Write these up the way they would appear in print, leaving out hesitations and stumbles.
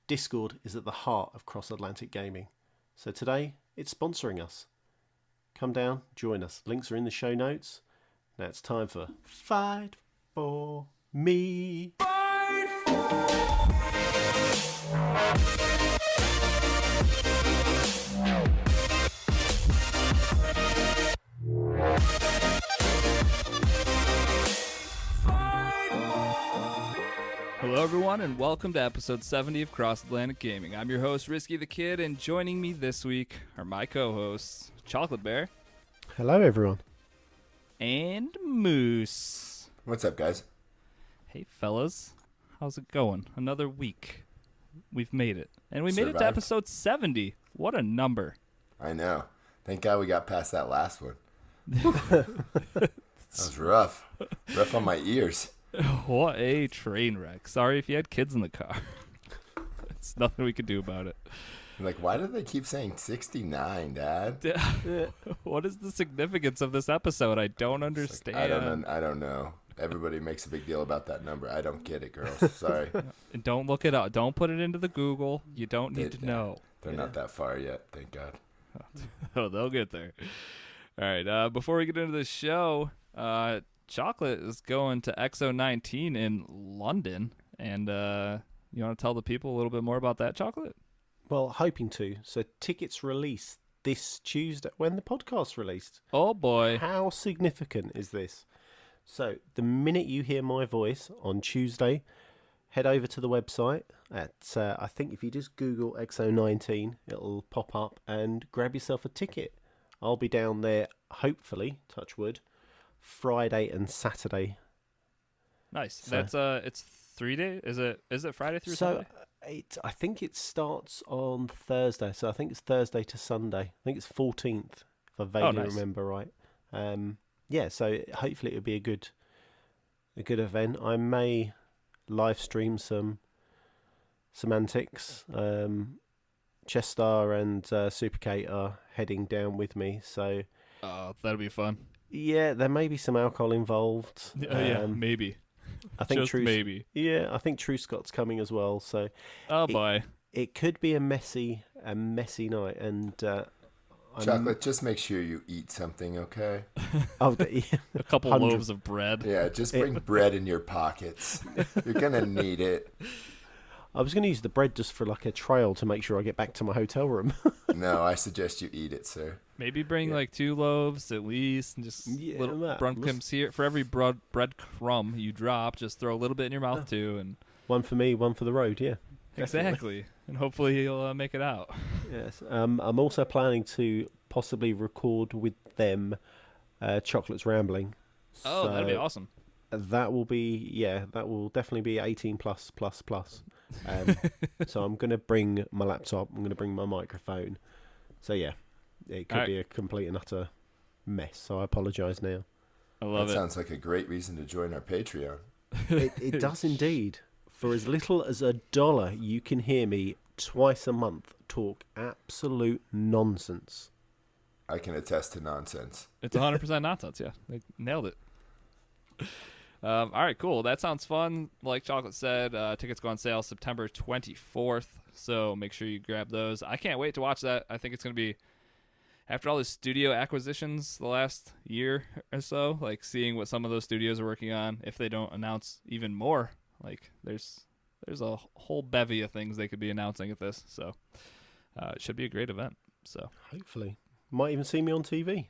Discord is at the heart of cross-Atlantic gaming. So today, it's sponsoring us. Come down, join us. Links are in the show notes. Now it's time for Fight For Me. Fight for... Hello everyone and welcome to episode 70 of Cross Atlantic Gaming. I'm your host Risky the Kid, and joining me this week are my co-hosts Chocolate Bear. Hello everyone. And Moose. What's up, guys? Hey fellas, how's it going? Another week. We've made it. And we made it to Survived. episode 70. What a number. I know. Thank God we got past that last one. That was rough. Rough on my ears. What a train wreck. Sorry if you had kids in the car. It's nothing we could do about it. I'm like, why do they keep saying 69, Dad? What is the significance of this episode? I don't understand. Like, I don't know. Everybody makes a big deal about that number. I don't get it, girls. Sorry. Don't look it up. Don't put it into the Google. You don't need to know. They're not that far yet, thank God. Oh, they'll get there. All right. Before we get into the show, Chocolate is going to XO19 in London, and you want to tell the people a little bit more about that, Chocolate? Well, hoping to. So tickets release this Tuesday when the podcast's released. Oh, boy. How significant is this? So the minute you hear my voice on Tuesday, head over to the website at, I think if you just Google XO19, it'll pop up, and grab yourself a ticket. I'll be down there, hopefully, touch wood, Friday and Saturday. Nice. So, That's it's 3 days. Is it Friday through Sunday? I think it starts on Thursday. So I think it's Thursday to Sunday. I think it's 14th, if I vaguely remember right. Yeah. So hopefully it'll be a good event. I may live stream some antics. Chestar and Super Kate are heading down with me. So that'll be fun. Yeah, there may be some alcohol involved. Yeah, maybe. I think Just maybe. Yeah, I think True Scott's coming as well. So, boy, it could be a messy night. And Chocolate, just make sure you eat something, okay? A couple loaves of bread. Yeah, just bring bread in your pockets. You're gonna need it. I was going to use the bread just for like a trail to make sure I get back to my hotel room. No, I suggest you eat it, sir. Maybe bring like 2 loaves at least, and just little breadcrumbs here. For every bread crumb you drop, just throw a little bit in your mouth too, and one for me, one for the road. Yeah, exactly. And hopefully you'll make it out. Yes. I'm also planning to possibly record with them, Chocolate's Rambling. Oh, that'd be awesome. That will definitely be 18 plus. So I'm going to bring my laptop. I'm going to bring my microphone. So yeah, it could be a complete and utter mess. So I apologise now. I love it. That sounds like a great reason to join our Patreon. It does indeed. For as little as $1, you can hear me twice a month talk absolute nonsense. I can attest to nonsense. It's 100% nonsense. Yeah, they nailed it. All right, cool. That sounds fun. Like Chocolate said, tickets go on sale September 24th, so make sure you grab those. I can't wait to watch that. I think it's going to be, after all the studio acquisitions the last year or so, like seeing what some of those studios are working on, if they don't announce even more, like there's a whole bevy of things they could be announcing at this, so it should be a great event. So hopefully. Might even see me on TV.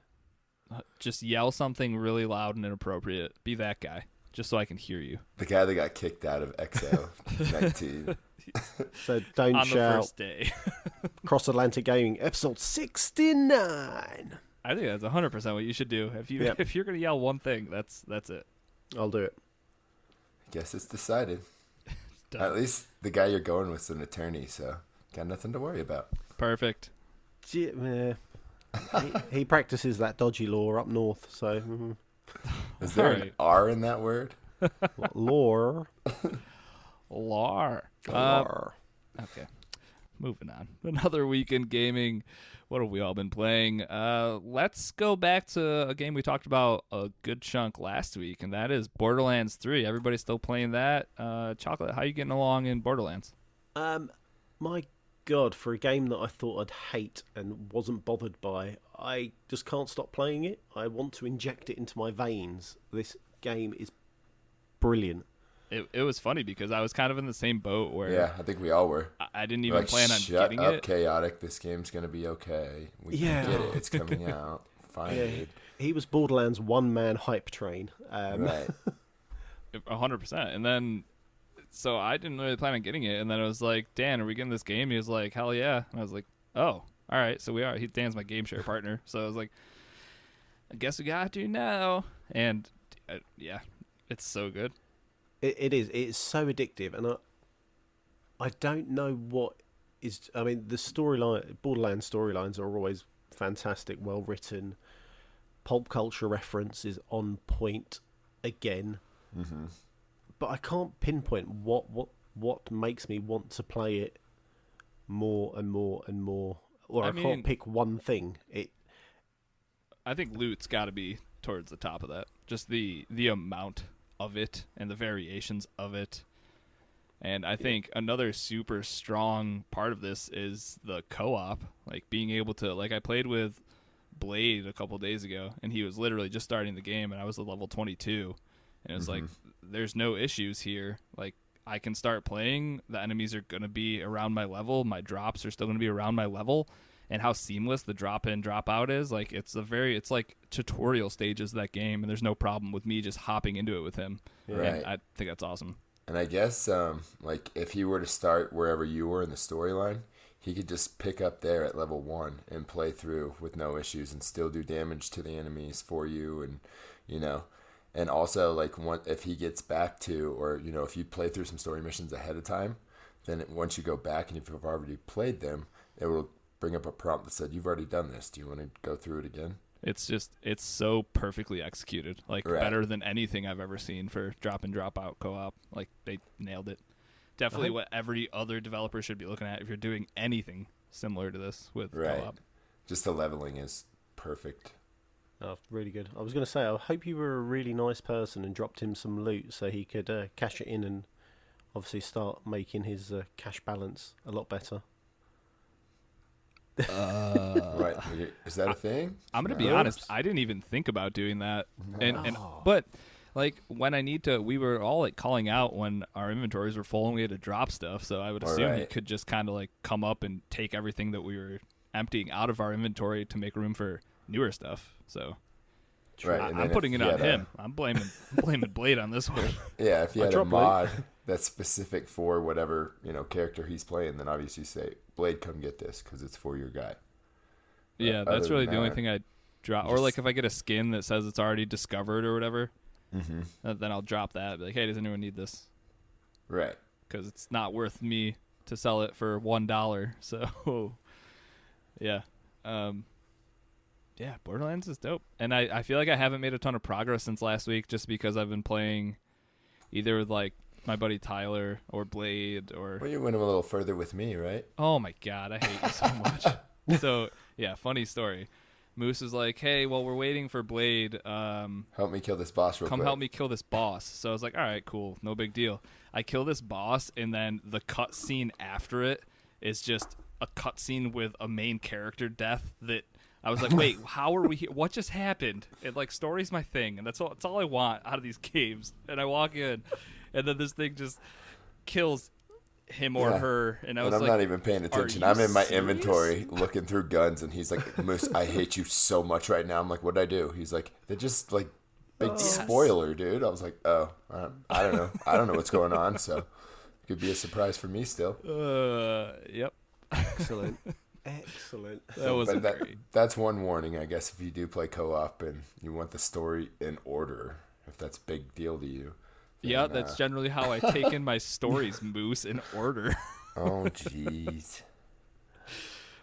Just yell something really loud and inappropriate. Be that guy. Just so I can hear you. The guy that got kicked out of XO19. So don't on shout. On the first day. Cross Atlantic Gaming, episode 69. I think that's 100% what you should do. If you're going to yell one thing, that's it. I'll do it. I guess it's decided. At least the guy you're going with is an attorney, so got nothing to worry about. Perfect. He practices that dodgy law up north, so... Is there an R in that word? Lore. Lar. Okay. Moving on. Another week in gaming. What have we all been playing? Let's go back to a game we talked about a good chunk last week, and that is Borderlands 3. Everybody's still playing that. Chocolate, how you getting along in Borderlands? My God, for a game that I thought I'd hate and wasn't bothered by, I just can't stop playing it. I want to inject it into my veins. This game is brilliant. It was funny because I was kind of in the same boat where Yeah, I think we all were. I didn't We're even like, plan on shut getting up, it. Chaotic. This game's going to be okay. We Yeah. can get it. It's coming out. Fine, Yeah, dude. he was Borderlands one-man hype train. Right. 100%. And then, so I didn't really plan on getting it. And then I was like, Dan, are we getting this game? He was like, hell yeah. And I was like, oh, all right. So we are. Dan's my game share partner. So I was like, I guess we got to now. And yeah, it's so good. It is. It's so addictive, and I don't know what is. I mean, the storyline, Borderlands storylines are always fantastic, well written. Pulp culture reference is on point again, but I can't pinpoint what makes me want to play it more and more and more, or I can't pick one thing. I think loot's got to be towards the top of that. Just the amount of it and the variations of it. And I think another super strong part of this is the co-op, like being able to, like I played with Blade a couple days ago and he was literally just starting the game and I was at level 22 and it's like there's no issues here. Like I can start playing, the enemies are going to be around my level, my drops are still going to be around my level, and how seamless the drop in drop out is. Like it's like tutorial stages of that game and there's no problem with me just hopping into it with him. Right. And I think that's awesome. And I guess, like, if he were to start wherever you were in the storyline, he could just pick up there at level 1 and play through with no issues and still do damage to the enemies for you. And, you know, and also, like, if he gets back to, or, you know, if you play through some story missions ahead of time, then once you go back and if you've already played them, it will bring up a prompt that said, you've already done this. Do you want to go through it again? It's so perfectly executed, like better than anything I've ever seen for drop in, drop out co-op. Like they nailed it. Definitely what every other developer should be looking at if you're doing anything similar to this with co-op. Just the leveling is perfect. Oh, really good. I was going to say, I hope you were a really nice person and dropped him some loot so he could cash it in and obviously start making his cash balance a lot better. Right. Is that a thing? I'm gonna be honest, I didn't even think about doing that. But like when I need to, we were all like calling out when our inventories were full and we had to drop stuff, so I would assume he could just kind of like come up and take everything that we were emptying out of our inventory to make room for newer stuff. So I'm putting it on him. I'm blaming Blade on this one. Yeah, if you had a mod that's specific for whatever, you know, character he's playing, then obviously say, Blade, come get this because it's for your guy. Yeah, that's really the only thing I drop. Or like if I get a skin that says it's already discovered or whatever, then I'll drop that. Be like, hey, does anyone need this? Right. Because it's not worth me to sell it for $1. So, yeah. Yeah, Borderlands is dope. And I feel like I haven't made a ton of progress since last week just because I've been playing either with like my buddy Tyler or Blade or... Well, you went a little further with me, right? Oh my God, I hate you so much. So, yeah, funny story. Moose is like, hey, while we're waiting for Blade, help me kill this boss real quick. Come help me kill this boss. So I was like, all right, cool, no big deal. I kill this boss, and then the cutscene after it is just a cutscene with a main character death that I was like, wait, how are we here? What just happened? And like, story's my thing, and that's all I want out of these games. And I walk in, and then this thing just kills him or her, and I was I'm like, not even paying attention. I'm in my inventory looking through guns, and he's like, Moose, I hate you so much right now. I'm like, what'd I do? He's like, they're just like big spoiler, dude. I was like, oh, I don't know. I don't know what's going on, so it could be a surprise for me still. Yep. Excellent. Excellent. That was great. That's one warning, I guess, if you do play co-op and you want the story in order, if that's a big deal to you. Yeah, that's generally how I take in my stories, Moose, in order. Oh, jeez.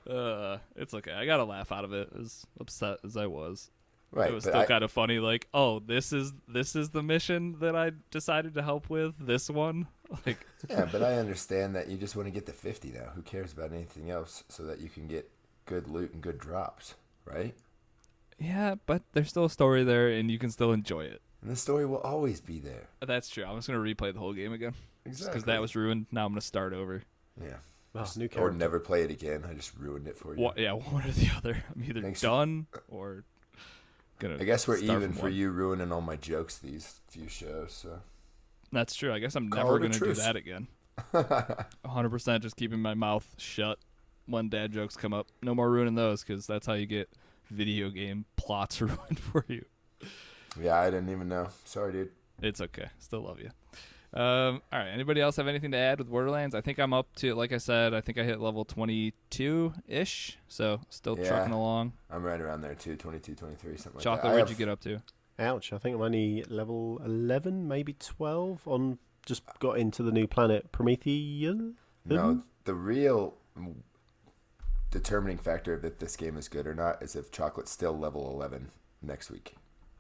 It's okay. I got a laugh out of it, as upset as I was. Right, it was still kind of funny, like, oh, this is the mission that I decided to help with, this one. Like, yeah, but I understand that you just want to get to 50 now. Who cares about anything else so that you can get good loot and good drops, right? Yeah, but there's still a story there, and you can still enjoy it. And the story will always be there. That's true. I'm just going to replay the whole game again. Exactly. Because that was ruined. Now I'm going to start over. Yeah. Oh, new Or character. never play it again. I just ruined it for you. One or the other. I'm either Thanks. done or gonna. I guess we're start even from for one. you ruining all my jokes these few shows. So That's true. I guess I'm Call never it a gonna do truce. that again. 100% just keeping my mouth shut when dad jokes come up. No more ruining those because that's how you get video game plots ruined for you. yeah, I didn't even know. Sorry, dude. It's okay. Still love you. All right. Anybody else have anything to add with Borderlands? I think I'm up to, like I said, I think I hit level 22-ish. So still Yeah. trucking along. I'm right around there too. 22, 23, something Chocolate, like that. where'd you get up to? Ouch! I think I'm only level 11, maybe 12. On just got into the new planet Prometheus. No, the real determining factor if this game is good or not is if Chocolate's still level 11 next week.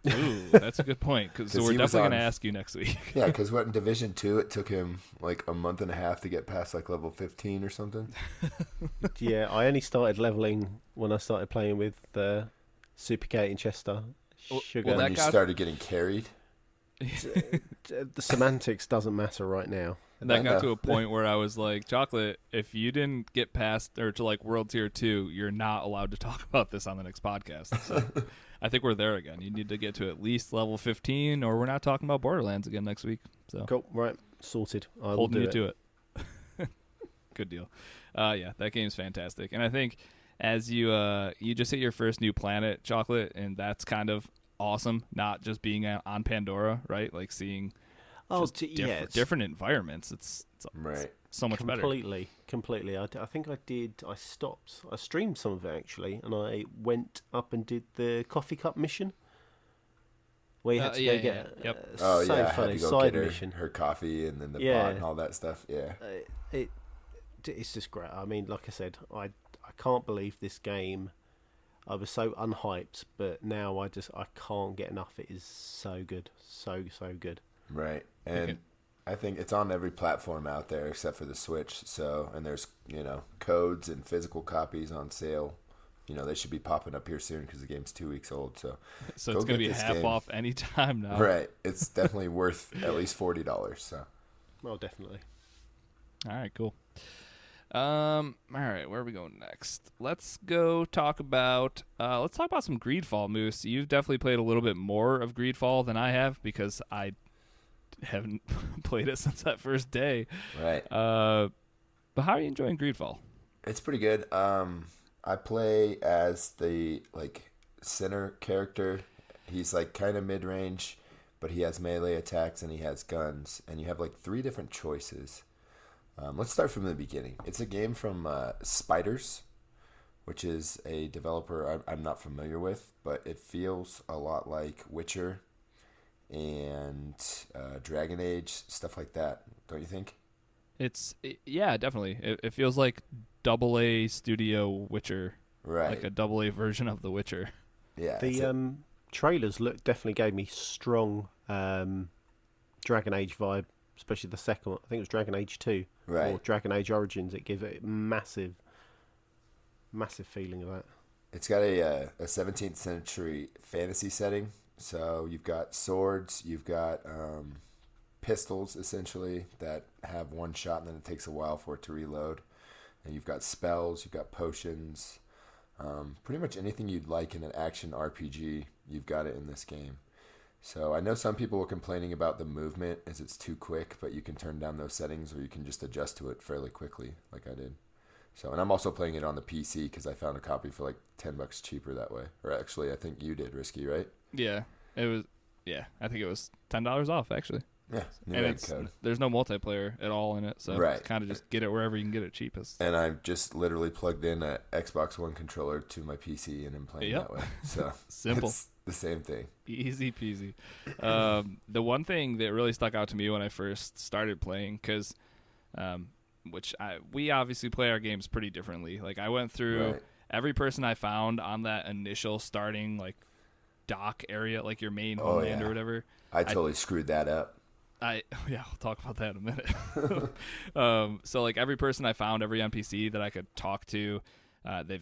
Ooh, that's a good point. So 'Cause we're he was definitely on- going to ask you next week. Yeah, because what in Division 2, it took him like a month and a half to get past like level 15 or something. Yeah, I only started leveling when I started playing with Super Kate and Chester. Well, Sugar. well, When that you got- started getting carried. The semantics doesn't matter right now. And that I got know. to a point where I was like, Chocolate, if you didn't get past or to like World Tier 2, you're not allowed to talk about this on the next podcast. So I think we're there again. You need to get to at least level 15 or we're not talking about Borderlands again next week. So Cool, right, sorted. I will holding do you it. to it. Good deal. Yeah, that game's fantastic. And I think as you just hit your first new planet, Chocolate, and that's kind of awesome, not just being on Pandora, right? Like seeing Oh, just yeah, it's different environments. It's Right. so much better. completely. I think I stopped. I streamed some of it actually, and I went up and did the coffee cup mission, where you had to yeah, go get. yeah. Yep. Oh, so yeah. I had funny to go side get mission. her coffee and then the Yeah. pot and all that stuff. Yeah. It's just great. I mean, like I said, I can't believe this game. I was so unhyped, but now I can't get enough. It is so good, so good. Right. And Okay. I think it's on every platform out there except for the Switch. So, and there's, codes and physical copies on sale. They should be popping up here soon because the game's 2 weeks old. So, So Go it's going to get be this half game. off any time now. right. It's definitely worth at least $40. So, Well, definitely. All right, cool. All right, where are we going next? Let's go talk about some Greedfall, Moose. You've definitely played a little bit more of Greedfall than I have because I haven't played it since that first day. right. But how are you enjoying Greedfall? It's pretty good. I play as the center character. He's kind of mid range, but he has melee attacks and he has guns. And you have 3 different choices. Let's start from the beginning. It's a game from Spiders, which is a developer I'm not familiar with, but it feels a lot like Witcher and Dragon Age, stuff like that. Don't you think? Yeah, definitely. It feels like AA Studio Witcher, Right. like a AA version of The Witcher. Yeah. The trailers definitely gave me strong Dragon Age vibe, especially the second one. I think it was Dragon Age 2 Right. or Dragon Age Origins. It gave it massive feeling of that. It's got a 17th century fantasy setting. So you've got swords, you've got pistols, essentially, that have one shot and then it takes a while for it to reload. And you've got spells, you've got potions. Pretty much anything you'd like in an action RPG, you've got it in this game. So I know some people were complaining about the movement as it's too quick, but you can turn down those settings or you can just adjust to it fairly quickly, like I did. So, and I'm also playing it on the PC because I found a copy for $10 cheaper that way. Or actually, I think you did, Risky, right? Yeah, it was. Yeah, I think it was $10 off actually. Yeah, new And egg code. there's no multiplayer at all in it, so Right. it's kind of just get it wherever you can get it cheapest. And I just literally plugged in a Xbox One controller to my PC and am playing Yep. that way. So Simple. it's the same thing. Easy peasy. The one thing that really stuck out to me when I first started playing, because we obviously play our games pretty differently. Like I went through Right. every person I found on that initial starting dock area, like your main Oh, homeland yeah. or whatever. I totally screwed that up. Yeah, we'll talk about that in a minute. So every person I found, every NPC that I could talk to,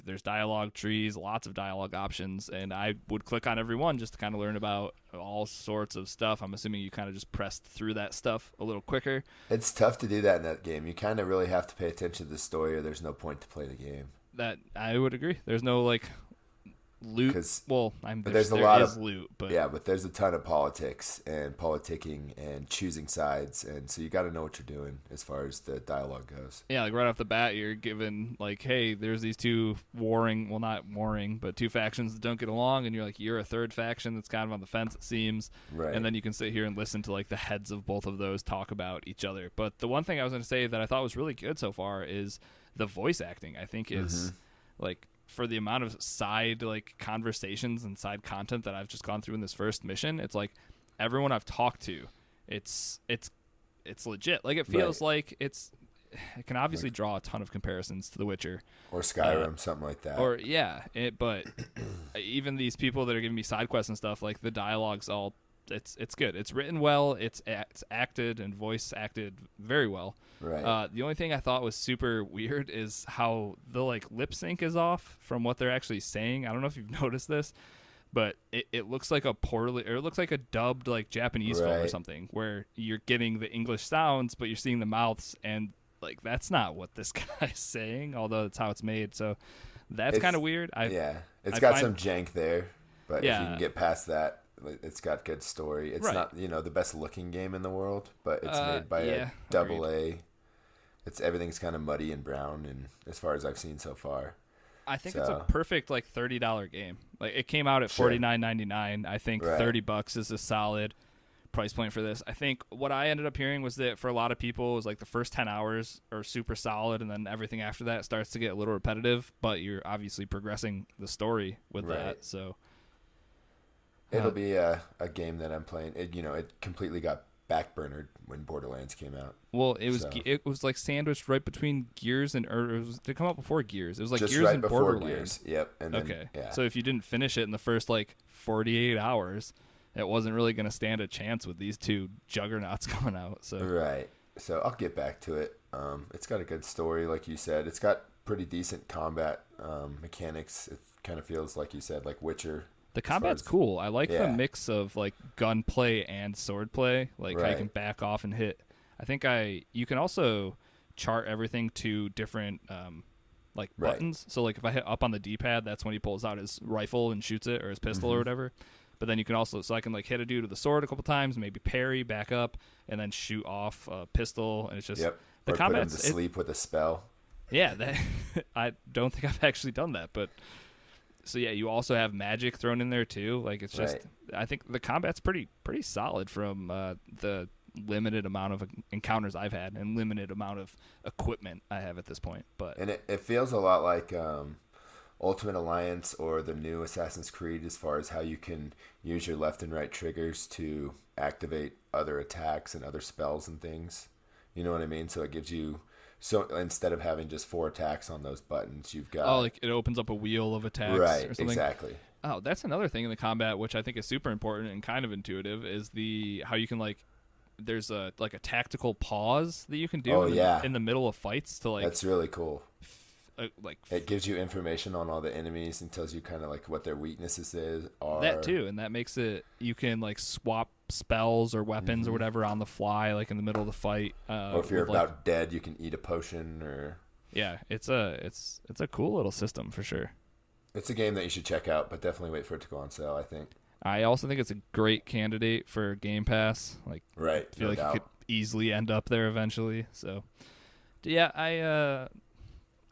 There's dialogue trees, lots of dialogue options, and I would click on every one just to kind of learn about all sorts of stuff. I'm assuming you kind of just pressed through that stuff a little quicker. It's tough to do that in that game. You kind of really have to pay attention to the story, or there's no point to play the game. That I would agree. There's no like loot. Well, there's a lot of loot, but but there's a ton of politics and politicking and choosing sides, and so you got to know what you're doing as far as the dialogue goes. Yeah, like right off the bat, you're given like, hey, there's these two not warring, but two factions that don't get along, and you're like, you're a third faction that's kind of on the fence, it seems. Right. And then you can sit here and listen to like the heads of both of those talk about each other. But the one thing I was going to say that I thought was really good so far is the voice acting. I think is like, for the amount of side like conversations and side content that I've just gone through in this first mission, it's like everyone I've talked to, it's legit. Like it feels like it can obviously draw a ton of comparisons to The Witcher or Skyrim, something like that. Or but even these people that are giving me side quests and stuff, like the dialogue's all it's good. It's written well. It's acted and voice acted very well. Right. The only thing I thought was super weird is how the like lip sync is off from what they're actually saying. I don't know if you've noticed this, but it looks like it looks like a dubbed like Japanese film or something, where you're getting the English sounds, but you're seeing the mouths, and like that's not what this guy's saying. Although that's how it's made, so that's kind of weird. It's got some jank there, but if you can get past that. It's got good story. It's not, the best looking game in the world, but it's made by a double A. Everything's kind of muddy and brown, and as far as I've seen so far, I think it's a perfect like $30 game. Like it came out at $49.99. I think $30 is a solid price point for this. I think what I ended up hearing was that for a lot of people, it was like the first 10 hours are super solid, and then everything after that starts to get a little repetitive. But you're obviously progressing the story with that, so. It'll be a game that I'm playing. It completely got backburnered when Borderlands came out. Well, it was like sandwiched right between Gears did it come out before Gears? It was like just Gears right and before Borderlands. Gears. Yep. And then, So if you didn't finish it in the first like 48 hours, it wasn't really going to stand a chance with these two juggernauts coming out. So right. So I'll get back to it. It's got a good story, like you said. It's got pretty decent combat mechanics. It kind of feels like you said, like Witcher. The combat's cool. I like the mix of like gunplay and swordplay, like how you can back off and hit. I think you can also chart everything to different buttons. So like if I hit up on the D-pad, that's when he pulls out his rifle and shoots it, or his pistol or whatever. But then you can also, so I can like hit a dude with a sword a couple times, maybe parry, back up, and then shoot off a pistol, and it's just the combat's put him to sleep with a spell. Yeah, I don't think I've actually done that, but. So yeah, you also have magic thrown in there too. Like it's just, I think the combat's pretty solid from the limited amount of encounters I've had and limited amount of equipment I have at this point. And it feels a lot like Ultimate Alliance or the new Assassin's Creed as far as how you can use your left and right triggers to activate other attacks and other spells and things. You know what I mean? So it gives you. So instead of having just 4 attacks on those buttons, you've got... Oh, like it opens up a wheel of attacks or something? Exactly. Oh, that's another thing in the combat, which I think is super important and kind of intuitive, is how you can, like... There's a tactical pause that you can do in the middle of fights to, like... That's really cool. It gives you information on all the enemies and tells you kind of, like, what their weaknesses are. That, too, and that makes it... You can, like, swap spells or weapons or whatever on the fly, like in the middle of the fight. Or if you're about dead, you can eat a potion or... Yeah, it's a cool little system for sure. It's a game that you should check out, but definitely wait for it to go on sale, I think. I also think it's a great candidate for Game Pass. Like, I feel like it could easily end up there eventually. So, yeah, I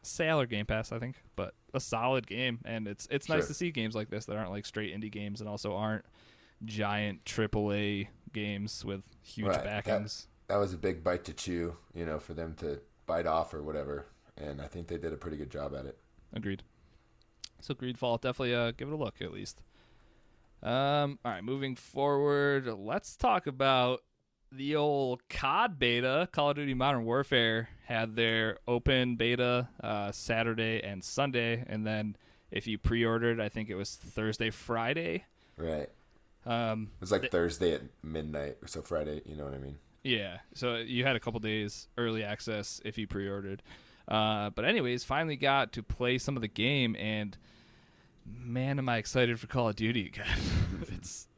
sale or Game Pass, I think, but a solid game, and it's nice to see games like this that aren't like straight indie games and also aren't giant AAA games with huge backings. That was a big bite to chew, for them to bite off or whatever, and I think they did a pretty good job at it. Agreed. So Greedfall, definitely give it a look at least. All right, moving forward, let's talk about the old COD beta. Call of Duty Modern Warfare had their open beta Saturday and Sunday, and then if you pre-ordered, I think it was Thursday, Friday. Right. It was like Thursday at midnight, so Friday, you know what I mean? Yeah, so you had a couple days early access if you pre-ordered. But anyways, finally got to play some of the game, and man, am I excited for Call of Duty again. It's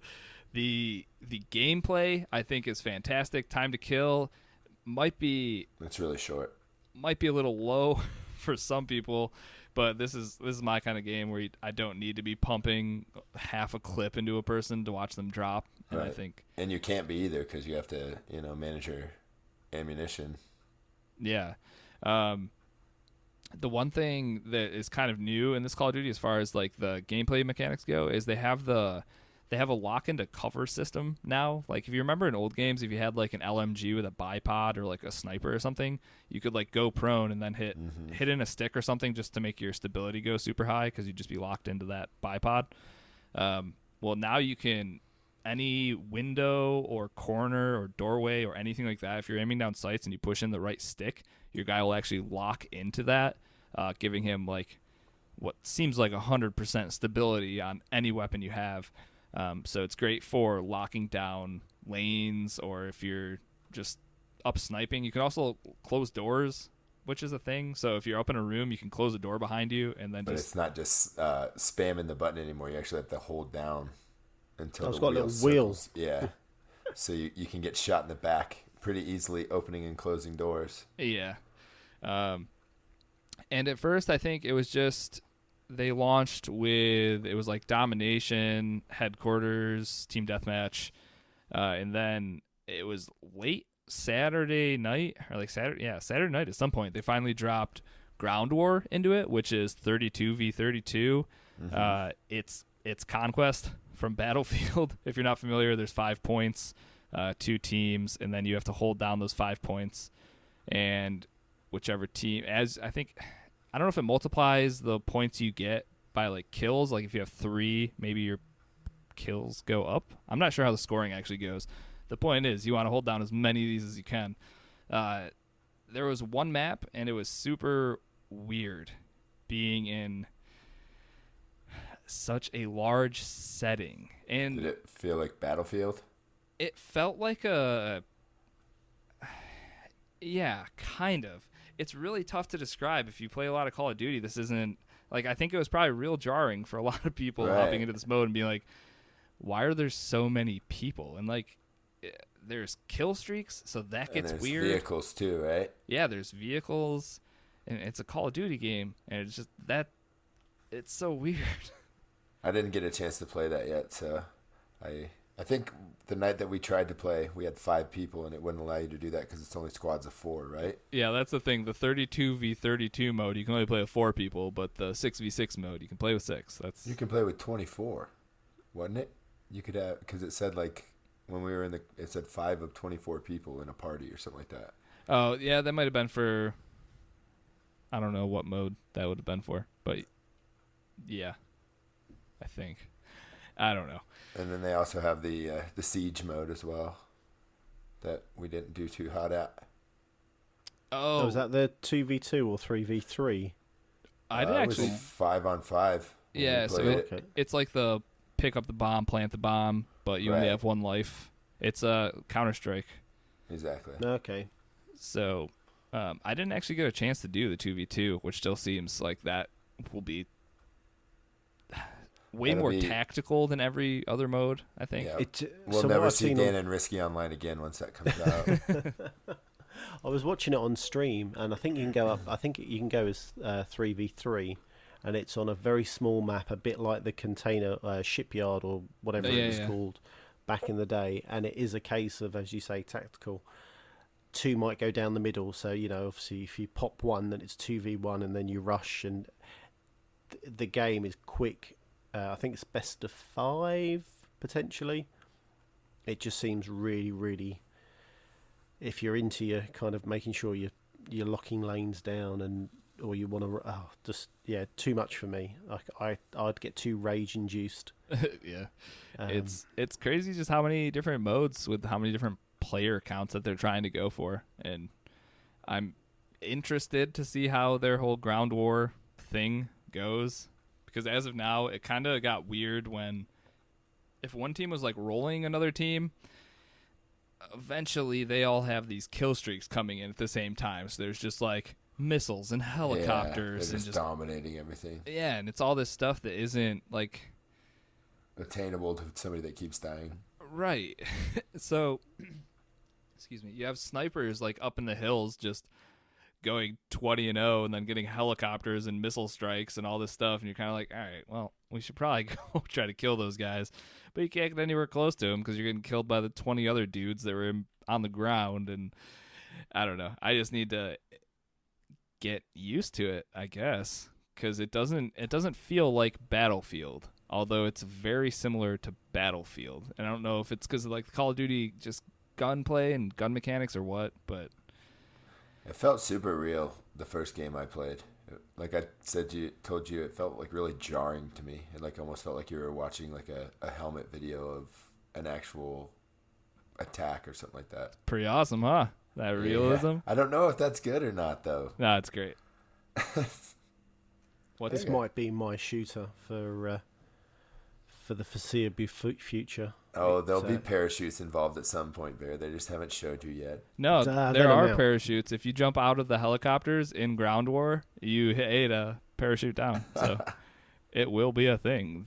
the gameplay I think is fantastic. Time to kill it's really short. Might be a little low for some people, but this is my kind of game where I don't need to be pumping half a clip into a person to watch them drop. And Right. I think, And you can't be either because you have to, manage your ammunition. yeah. The one thing that is kind of new in this Call of Duty, as far as like the gameplay mechanics go, is they have a lock into cover system now. Like if you remember in old games, if you had like an LMG with a bipod or like a sniper or something, you could like go prone and then hit in a stick or something just to make your stability go super high because you'd just be locked into that bipod. Well, now you can, any window or corner or doorway or anything like that, if you're aiming down sights and you push in the right stick, your guy will actually lock into that, giving him like what seems like 100% stability on any weapon you have. So it's great for locking down lanes, or if you're just up sniping. You can also close doors, which is a thing. So if you're up in a room, you can close a door behind you and then But it's not just spamming the button anymore. You actually have to hold down until it's the got wheel little wheels. circles. Yeah. So you can get shot in the back pretty easily opening and closing doors. Yeah. And at first, I think it was just they launched with, it was like Domination, Headquarters, Team Deathmatch, and then it was late Saturday night, or like Saturday night at some point, they finally dropped Ground War into it, which is 32v32. It's Conquest from Battlefield. If you're not familiar, there's 5 points, 2 teams, and then you have to hold down those 5 points. And whichever team, I don't know if it multiplies the points you get by like kills. Like if you have 3, maybe your kills go up. I'm not sure how the scoring actually goes. The point is, you want to hold down as many of these as you can. There was one map, and it was super weird being in such a large setting. And Did it feel like Battlefield? it felt like yeah, kind of. It's really tough to describe. If you play a lot of Call of Duty, this isn't, like, I think it was probably real jarring for a lot of people hopping into this mode and being like, why are there so many people? And, like, there's kill streaks, so that gets and there's weird. Vehicles too, right? Yeah, there's vehicles, and it's a Call of Duty game, and it's just that, it's so weird. I didn't get a chance to play that yet, so I think the night that we tried to play, we had 5 people, and it wouldn't allow you to do that because it's only squads of 4, right? Yeah, that's the thing. The 32v32 mode, you can only play with 4 people, but the 6v6 mode, you can play with 6. You can play with 24, wasn't it? You could have, because it said like when we were it said 5 of 24 people in a party or something like that. Oh, yeah, that might have been for, I don't know what mode that would have been for, but yeah, I think. I don't know. And then they also have the siege mode as well that we didn't do too hot at. Oh, Was that the 2v2 or 3v3? I didn't actually. It was 5-on-5. when Yeah, we so played it. it's like the pick up the bomb, plant the bomb, but you only Right. have 1 life. It's a Counter-Strike. Exactly. Okay. So I didn't actually get a chance to do the 2v2, which still seems like that will be way That'll more be- tactical than every other mode, I think. Yeah. so We'll what never I've see seen Dan in Risky Online again once that comes out. I was watching it on stream, and I think you can go up. I think you can go as 3v3, and it's on a very small map, a bit like the container shipyard or whatever it was called back in the day. And it is a case of, as you say, tactical. 2 might go down the middle, so obviously if you pop 1, then it's 2v1, and then you rush, and the game is quick. I think it's best of 5 potentially. It just seems really, really. If you're into your kind of making sure you're locking lanes down or you want to, too much for me. I'd get too rage induced. Yeah, it's crazy just how many different modes with how many different player counts that they're trying to go for, and I'm interested to see how their whole ground war thing goes, because as of now it kind of got weird when if one team was like rolling another team, eventually they all have these kill streaks coming in at the same time. So there's just like missiles and helicopters they're and just dominating everything. Yeah, and it's all this stuff that isn't like attainable to somebody that keeps dying. Right. So, excuse me. You have snipers like up in the hills just going 20-0 and then getting helicopters and missile strikes and all this stuff, and you're kind of like, all right, well, we should probably go try to kill those guys, but you can't get anywhere close to them because you're getting killed by the 20 other dudes that were on the ground. And I don't know. I just need to get used to it, I guess, because it doesn't feel like Battlefield, although it's very similar to Battlefield. And I don't know if it's because of like Call of Duty just gunplay and gun mechanics or what, but it felt super real the first game I played. Like I told you, it felt like really jarring to me. It like almost felt like you were watching like a helmet video of an actual attack or something like that. Pretty awesome, huh? That realism. Yeah. I don't know if that's good or not though. No, it's great. This might be my shooter for the foreseeable future. Oh, there'll be parachutes involved at some point, Bear. They just haven't showed you yet. No, there are parachutes. If you jump out of the helicopters in Ground War, you hit a parachute down. So it will be a thing.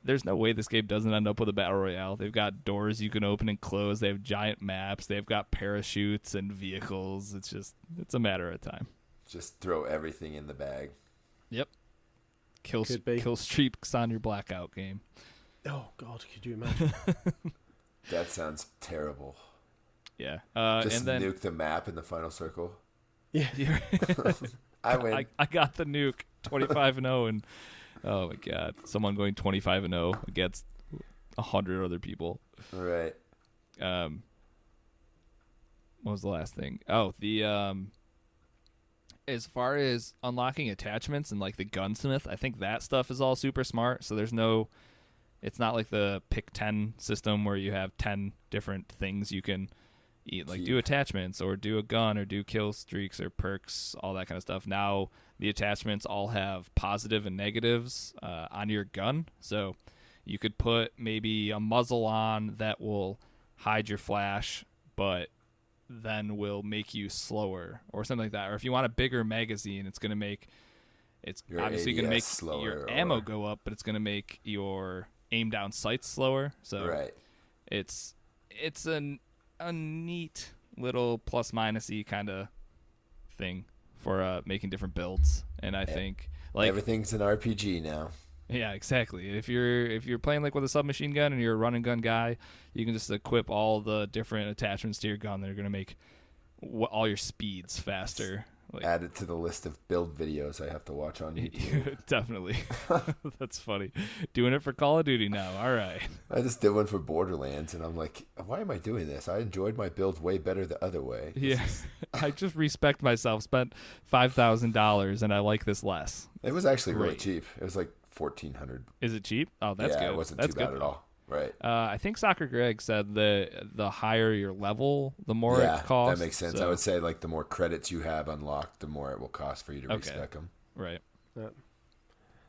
There's no way this game doesn't end up with a battle royale. They've got doors you can open and close. They have giant maps. They've got parachutes and vehicles. It's a matter of time. Just throw everything in the bag. Yep. Kill streaks on your blackout game. Oh God, could you imagine? That sounds terrible. Yeah. Just and then nuke the map in the final circle. Yeah. I win. I got the nuke 25-0 and oh my God, someone going 25-0 against 100 other people. Right. What was the last thing? Oh, the as far as unlocking attachments and like the gunsmith, I think that stuff is all super smart. So it's not like the pick 10 system where you have 10 different things you can eat, like do attachments or do a gun or do kill streaks or perks, all that kind of stuff. Now the attachments all have positive and negatives on your gun. So you could put maybe a muzzle on that will hide your flash, but then will make you slower or something like that. Or if you want a bigger magazine, it's your obviously going to make your ammo go up, but it's going to make your aim down sights slower. So right. It's a neat little plus minusy kind of thing for making different builds. And I think like everything's an RPG now. Yeah, exactly. If you're playing like with a submachine gun and you're a run and gun guy, you can just equip all the different attachments to your gun that are going to make all your speeds faster. Like, add it to the list of build videos I have to watch on YouTube. Definitely. That's funny. Doing it for Call of Duty now. All right. I just did one for Borderlands, and I'm like, why am I doing this? I enjoyed my build way better the other way. Yeah. I just respect myself. Spent $5,000, and I like this less. It was actually really cheap. It was like $1,400. Is it cheap? Oh, that's good. It wasn't that's too bad good. at all. Right. I think Soccer Greg said the higher your level, the more it costs. That makes sense. So. I would say like the more credits you have unlocked, the more it will cost for you to respec them. Right.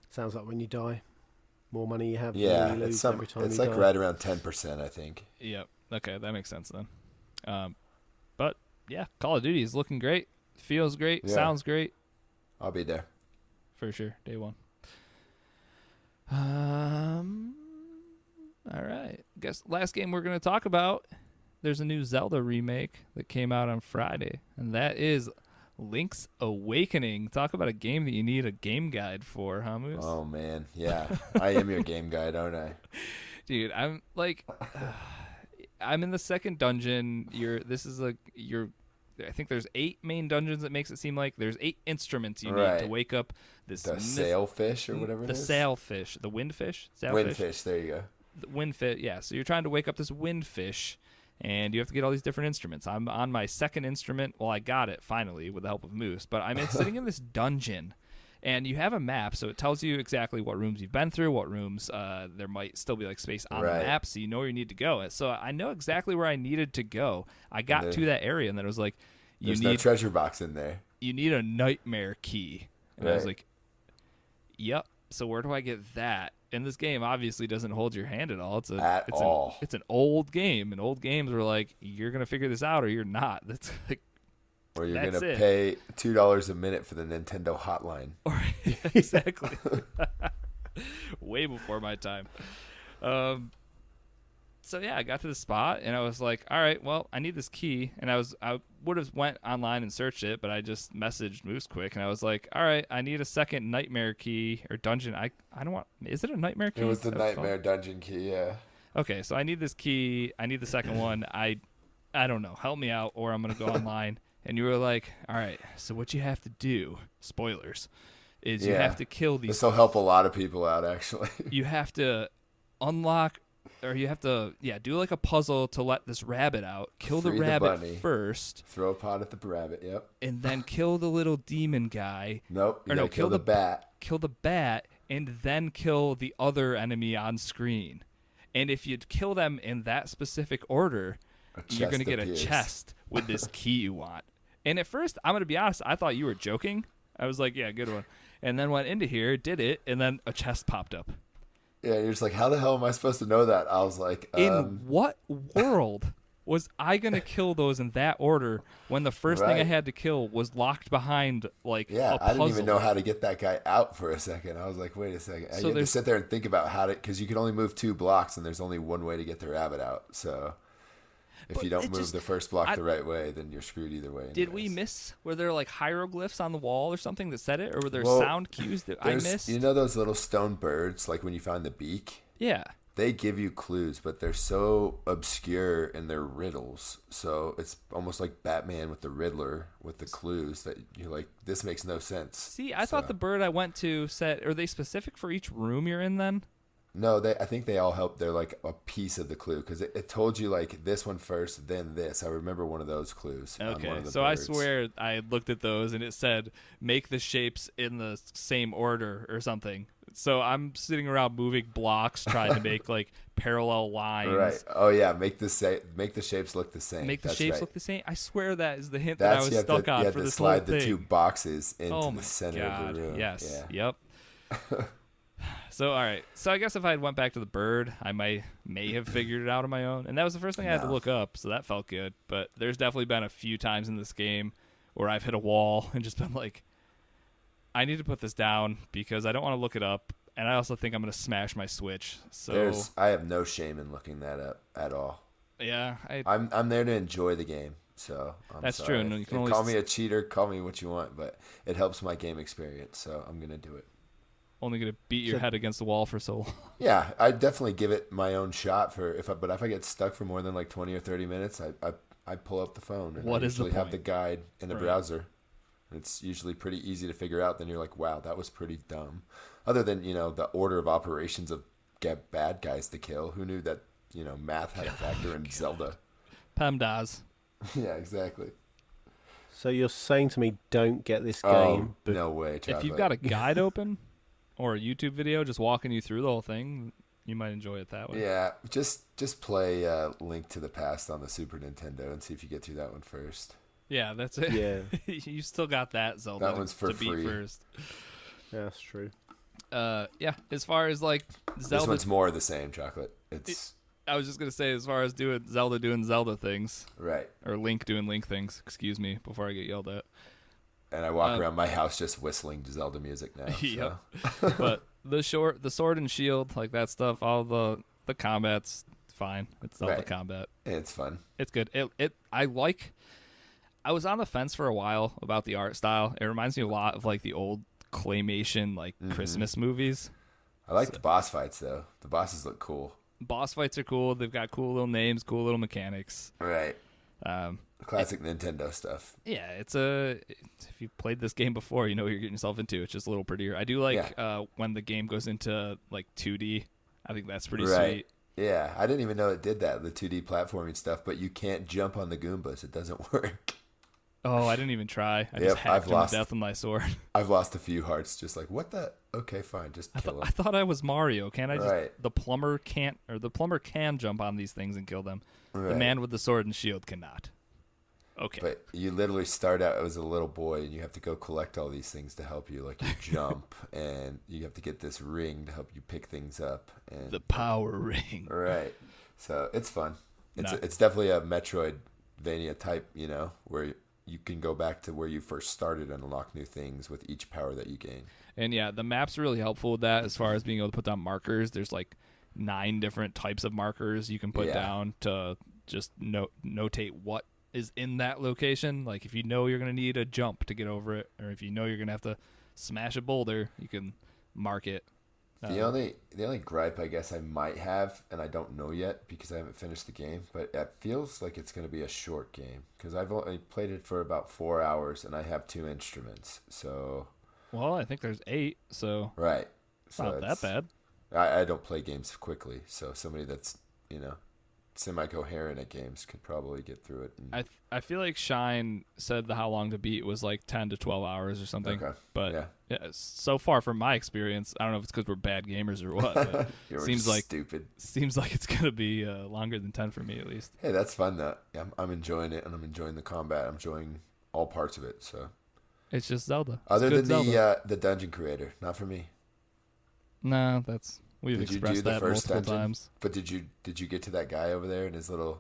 Sounds like when you die, more money you have. Yeah, than you lose every time it's you like die. right around 10%, I think. Yep. Okay, that makes sense then. But yeah, Call of Duty is looking great. Feels great. Yeah. Sounds great. I'll be there for sure. Day one. All right. Guess last game we're going to talk about, there's a new Zelda remake that came out on Friday, and that is Link's Awakening. Talk about a game that you need a game guide for, huh, Moose? Oh, man. Yeah. I am your game guide, aren't I? Dude, I'm like, I'm in the second dungeon. I think there's 8 main dungeons. That makes it seem like there's 8 instruments you need to wake up this. The sailfish or whatever it is? The sailfish. The windfish? Windfish, there you go. The windfish, yeah. So you're trying to wake up this windfish, and you have to get all these different instruments. I'm on my second instrument. Well, I got it finally with the help of Moose, but I'm sitting in this dungeon, and you have a map, so it tells you exactly what rooms you've been through, what rooms there might still be like space on the map, so you know where you need to go. So I know exactly where I needed to go. I got to that area, and then it was like, there's no treasure box in there. You need a nightmare key. And I was like, yep. So where do I get that? And this game obviously doesn't hold your hand at all. It's an old game, and old games were like, you're gonna figure this out or you're not. That's like Or you're That's gonna it. pay $2 a minute for the Nintendo hotline. Yeah, exactly. Way before my time. So yeah, I got to the spot and I was like, all right, well, I need this key. And I would have went online and searched it, but I just messaged Moose quick and I was like, all right, I need a second nightmare key or dungeon. I don't want. Is it a nightmare key? It was the Is that what it's nightmare dungeon key. Yeah. called? Okay, so I need this key. I need the second one. I don't know. Help me out, or I'm gonna go online. And you were like, all right. So what you have to do? Spoilers. Is you Yeah. have to kill these. This will help a lot of people out, actually. You have to unlock, or you have to do like a puzzle to let this rabbit out. Kill the Free the rabbit bunny. first, Throw a pot at the rabbit. Yep. and then kill the little demon guy. Nope. You Or no, gotta kill the kill bat. Kill the bat, and then kill the other enemy on screen. And if you kill them in that specific order, you're gonna get appears. a chest with this key you want. And at first, I'm gonna be honest, I thought you were joking. I was like, yeah, good one. And then went into here, did it, and then a chest popped up. Yeah, you're just like, how the hell am I supposed to know that? I was like, In what world was I going to kill those in that order when the first thing I Right. had to kill was locked behind, like, yeah, a I didn't even puzzle? know how to get that guy out for a second. I was like, wait a second. So You had to there's- sit there and think about how to, because you can only move 2 blocks, and there's only one way to get the rabbit out. So if But you don't it move just- the first block I- the right way, then you're screwed either way. Did we anyways. miss, were there, like, hieroglyphs on the wall or something that said it? Or were there Well, sound cues that I There's- missed? You know those little stone birds, like when you find the beak? Yeah. They give you clues, but they're so obscure in their riddles. So it's almost like Batman with the Riddler with the clues that you're like, this makes no sense. See, I So- thought the bird I went to said, are they specific for each room you're in then? No, I think they all help. They're like a piece of the clue because it told you like this one first, then this. I remember one of those clues. on one Okay, of the so birds. I swear I looked at those and it said make the shapes in the same order or something. So I'm sitting around moving blocks trying to make like parallel lines. Right. Oh yeah, make the shapes look the same. Make the That's shapes right. look the same. I swear that is the hint that I That's was you have stuck to, on you have for to this slide whole the thing. 2 boxes into Oh the my center god! of the room. Yes. Yeah. Yep. So all right. So I guess if I had went back to the bird, I may have figured it out on my own. And that was the first thing I had to No. look up, so that felt good. But there's definitely been a few times in this game where I've hit a wall and just been like, I need to put this down because I don't want to look it up, and I also think I'm gonna smash my Switch. So I have no shame in looking that up at all. yeah, I'm there to enjoy the game. So I'm That's sorry. true, and you can And only call me a cheater, call me what you want, but it helps my game experience, so I'm gonna do it. only gonna beat your So- head against the wall for so long. Yeah, I definitely give it my own shot but if I get stuck for more than like 20 or 30 minutes, I pull up the phone and What I is the usually have the point? guide in the Right. browser. It's usually pretty easy to figure out. Then you're like, wow, that was pretty dumb. Other than the order of operations of get bad guys to kill. Who knew that math had a factor in Zelda? PEMDAS. Yeah, exactly. So you're saying to me, don't get this Oh, game, but no way, Chocolate. If you've got a guide open or a YouTube video just walking you through the whole thing, you might enjoy it that way. Yeah, just play Link to the Past on the Super Nintendo and see if you get through that one first. Yeah, that's it. yeah, You still got that Zelda That one's for to beat free. first. that's true. Yeah, as far as like This Zelda, one's more of the same, Chocolate. It's I was just gonna say as far as doing Zelda things right. or Link doing Link things. Excuse me before I get yelled at. And I walk around my house just whistling Zelda music now. Yep. So. But the sword and shield, like that stuff, all the combat's fine. It's Zelda Right. combat. It's fun. It's good. I was on the fence for a while about the art style. It reminds me a lot of like the old claymation like Christmas movies. I like the boss fights though. The bosses look cool. Boss fights are cool. They've got cool little names, cool little mechanics. Right. Um, Classic Nintendo stuff. yeah, if you've played this game before, you know what you're getting yourself into. It's just a little prettier. I do like when the game goes into like 2D. I think that's pretty Right. sweet. Yeah, I didn't even know it did that, the 2D platforming stuff, but you can't jump on the Goombas. It doesn't work. Oh, I didn't even try. I Yep, just hacked I've him to lost- death with my sword. I've lost a few hearts just like, what the? Okay, fine, just kill I them. thought I was Mario. Can't I just Right. the plumber can jump on these things and kill them. The Right. man with the sword and shield cannot. Okay. But you literally start out as a little boy and you have to go collect all these things to help you, like you jump and you have to get this ring to help you pick things up. And The power ring. right. So it's fun. Nah. It's definitely a Metroidvania type, where you can go back to where you first started and unlock new things with each power that you gain. And yeah, the map's really helpful with that as far as being able to put down markers. There's like 9 different types of markers you can put down to just notate what is in that location. Like if you know you're going to need a jump to get over it, or if you know you're going to have to smash a boulder, you can mark it. The only gripe I guess I might have, and I don't know yet because I haven't finished the game, but it feels like it's going to be a short game because I've only played it for about 4 hours and I have 2 instruments. So, well, I think there's 8, so right, so not that bad. I don't play games quickly, so somebody that's semi-coherent at games could probably get through it. And... I feel like Shine said how long to beat was like 10 to 12 hours or something. Okay. But yeah, so far from my experience, I don't know if it's because we're bad gamers or what. But seems like stupid. Seems like it's gonna be longer than 10 for me at least. Hey, that's fun though. I'm enjoying it, and I'm enjoying the combat. I'm enjoying all parts of it. So it's just Zelda. Other than the dungeon creator, not for me. No, that's. We've expressed that multiple times. But did you get to that guy over there in his little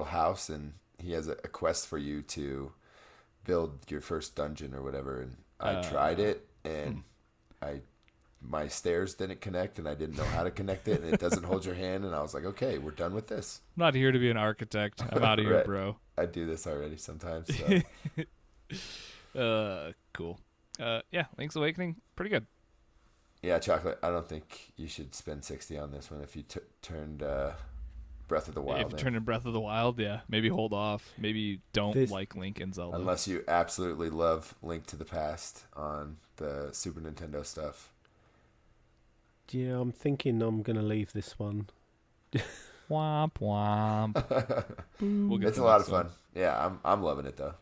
house, and he has a quest for you to build your first dungeon or whatever? And I tried it, and my stairs didn't connect, and I didn't know how to connect it, and it doesn't hold your hand, and I was like, okay, we're done with this. I'm not here to be an architect. I'm out of here, bro. I do this already sometimes. So. Cool. Yeah, Link's Awakening, pretty good. Yeah, Chocolate, I don't think you should spend 60 on this one if you turned Breath of the Wild. If you turned in Breath of the Wild, yeah. Maybe hold off. Maybe you don't like Link and Zelda. Unless you absolutely love Link to the Past on the Super Nintendo stuff. Yeah, I'm thinking I'm going to leave this one. Womp womp. It's a lot of fun. Yeah, I'm loving it, though.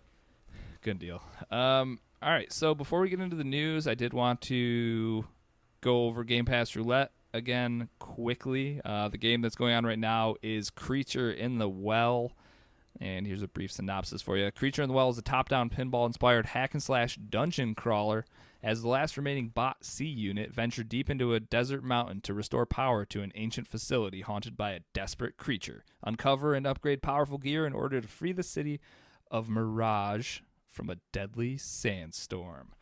Good deal. All right, so before we get into the news, I did want to... go over Game Pass Roulette again quickly. The game that's going on right now is Creature in the Well, and here's a brief synopsis for you. Creature in the Well is a top-down pinball-inspired hack-and-slash dungeon crawler. As the last remaining Bot C unit, venture deep into a desert mountain to restore power to an ancient facility haunted by a desperate creature. Uncover and upgrade powerful gear in order to free the city of Mirage from a deadly sandstorm.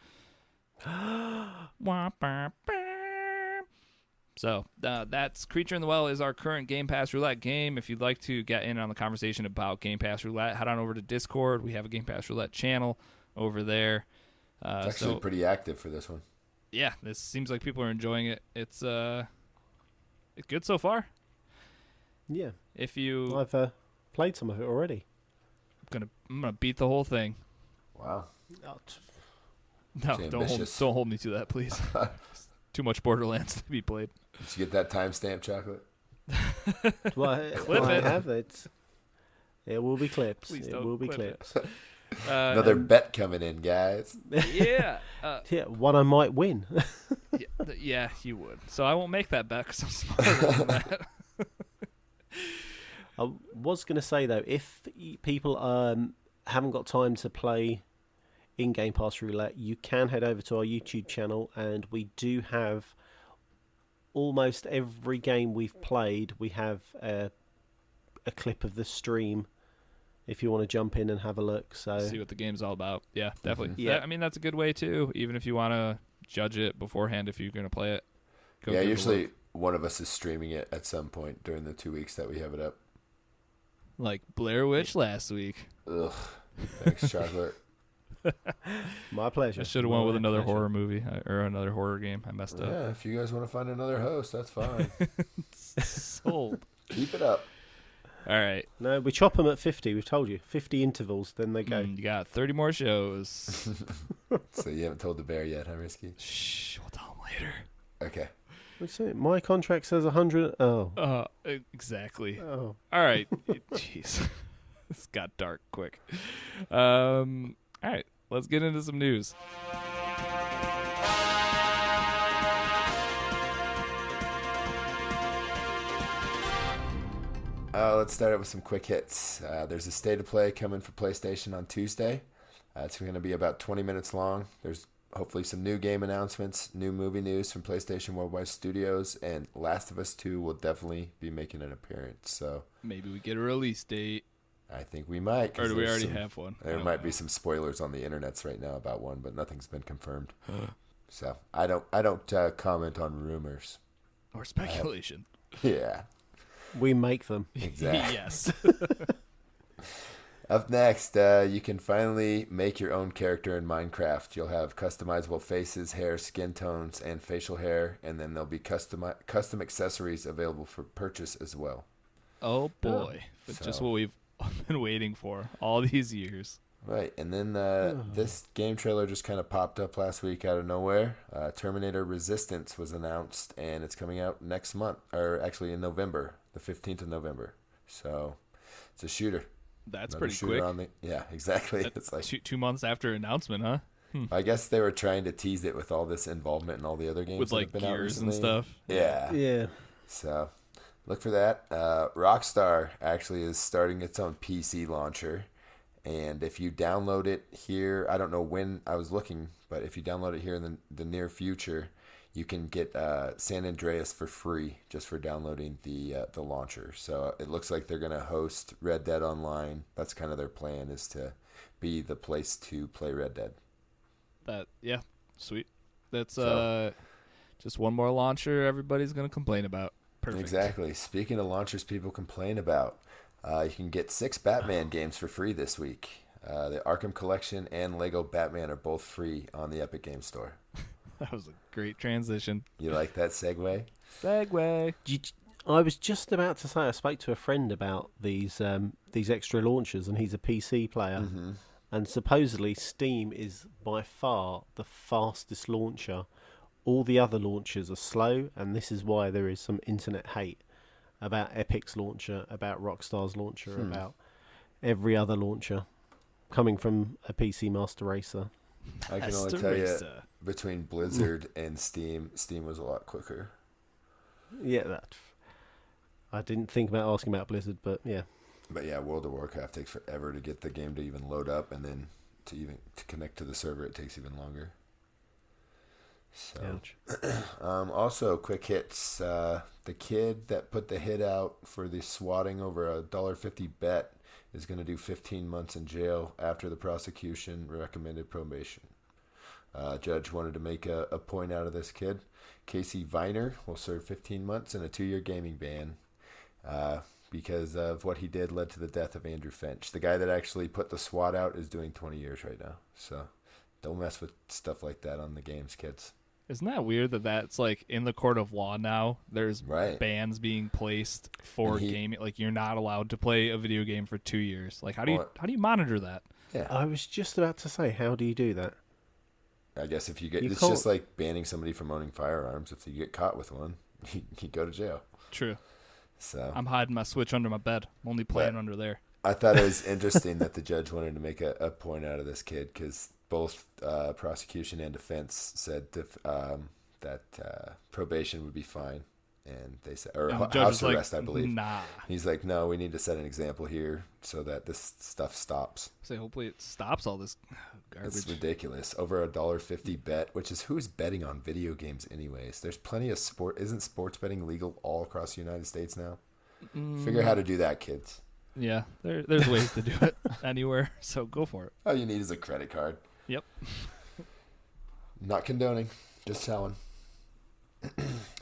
So that's Creature in the Well is our current Game Pass Roulette game. If you'd like to get in on the conversation about Game Pass Roulette, head on over to Discord. We have a Game Pass Roulette channel over there. It's actually pretty active for this one. Yeah, this seems like people are enjoying it. It's good so far. Yeah. I've played some of it already. I'm gonna beat the whole thing. Wow. No, don't hold me to that, please. Too much Borderlands to be played. Did you get that timestamp, Chocolate? Clip it. It will be clips. Please it will be clips. Another bet coming in, guys. Yeah. Yeah, one I might win. Yeah, you would. So I won't make that bet because I'm smarter than that. I was going to say, though, if people haven't got time to play in Game Pass Roulette, you can head over to our YouTube channel, and we do have almost every game we've played. We have a clip of the stream if you want to jump in and have a look. So see what the game's all about. Yeah, definitely. Mm-hmm. Yeah. I mean, that's a good way too, even if you want to judge it beforehand if you're going to play it. Yeah, usually one of us is streaming it at some point during the 2 weeks that we have it up. Like Blair Witch last week. Ugh. Thanks, Chocolate. My pleasure. I should have went with another horror movie or another horror game. I messed up. Yeah, if you guys want to find another host, that's fine. Sold. Keep it up. All right. No, we chop them at 50. We've told you. 50 intervals, then they go. You got 30 more shows. So you haven't told the bear yet, huh, Risky? Shh, we'll tell him later. Okay. What's it? My contract says 100. Oh. Exactly. Oh. All right. Jeez. This got dark quick. All right. Let's get into some news. Let's start out with some quick hits. There's a state of play coming for PlayStation on Tuesday. It's going to be about 20 minutes long. There's hopefully some new game announcements, new movie news from PlayStation Worldwide Studios, and Last of Us 2 will definitely be making an appearance. So maybe we get a release date. I think we might. 'Cause Or do we there's already some- have one? There might be some spoilers on the internets right now about one, but nothing's been confirmed. So I don't comment on rumors. Or speculation. Yeah, We make them. exactly. Yes. Up next, you can finally make your own character in Minecraft. You'll have customizable faces, hair, skin tones, and facial hair, and then there'll be custom accessories available for purchase as well. Oh boy. It's just what we've been waiting for all these years. Right, and then this game trailer just kind of popped up last week out of nowhere. Terminator Resistance was announced, and it's coming out next month, or actually in November, the 15th of November. So it's a shooter. That's Another pretty shooter quick. Yeah, exactly. It's like 2 months after announcement, huh? I guess they were trying to tease it with all this involvement in all the other games With that like have been out gears and recently. stuff. Yeah. Yeah. So look for that. Rockstar actually is starting its own PC launcher. And if you download it here, I don't know when I was looking, but if you download it here in the near future, you can get San Andreas for free just for downloading the launcher. So it looks like they're going to host Red Dead Online. That's kind of their plan, is to be the place to play Red Dead. Yeah, sweet. That's So- just one more launcher everybody's gonna complain about. Perfect. Exactly. Speaking of launchers people complain about, you can get 6 Batman games for free this week. The Arkham Collection and Lego Batman are both free on the Epic Games Store. That was a great transition. You like that segue? Segway. I was just about to say I spoke to a friend about these extra launchers, and he's a PC player. Mm-hmm. And supposedly Steam is by far the fastest launcher. All the other launchers are slow, and this is why there is some internet hate about Epic's launcher, about Rockstar's launcher, about every other launcher coming from a PC Master Racer. I can only Master tell you, Racer. between Blizzard and Steam was a lot quicker. Yeah, that. I didn't think about asking about Blizzard, but yeah. But yeah, World of Warcraft takes forever to get the game to even load up, and then to connect to the server, it takes even longer. So, Ouch. also quick hits. The kid that put the hit out for the swatting over a $1.50 bet is going to do 15 months in jail after the prosecution recommended probation. Judge wanted to make a point out of this kid. Casey Viner will serve 15 months and a 2-year gaming ban because of what he did led to the death of Andrew Finch. The guy that actually put the SWAT out is doing 20 years right now. So don't mess with stuff like that on the games, kids. Isn't that weird that that's like in the court of law now? There's Right. bans being placed for And gaming. Like you're not allowed to play a video game for 2 years. Like how do you monitor that? Yeah. I was just about to say, how do you do that? I guess if you get, You it's can't- just like banning somebody from owning firearms. If you get caught with one, you go to jail. True. So I'm hiding my Switch under my bed. I'm only playing under there. I thought it was interesting that the judge wanted to make a point out of this kid because both prosecution and defense said that probation would be fine, and they said, or And the judge house was arrest, like, I believe. Nah. He's like, no, we need to set an example here so that this stuff stops. So hopefully it stops all this garbage. It's ridiculous. Over a $1.50 bet, which is who's betting on video games anyways. There's plenty of sport. Isn't sports betting legal all across the United States now? Figure out how to do that, kids. Yeah, there's ways to do it anywhere. So go for it. All you need is a credit card. Yep. Not condoning, just telling.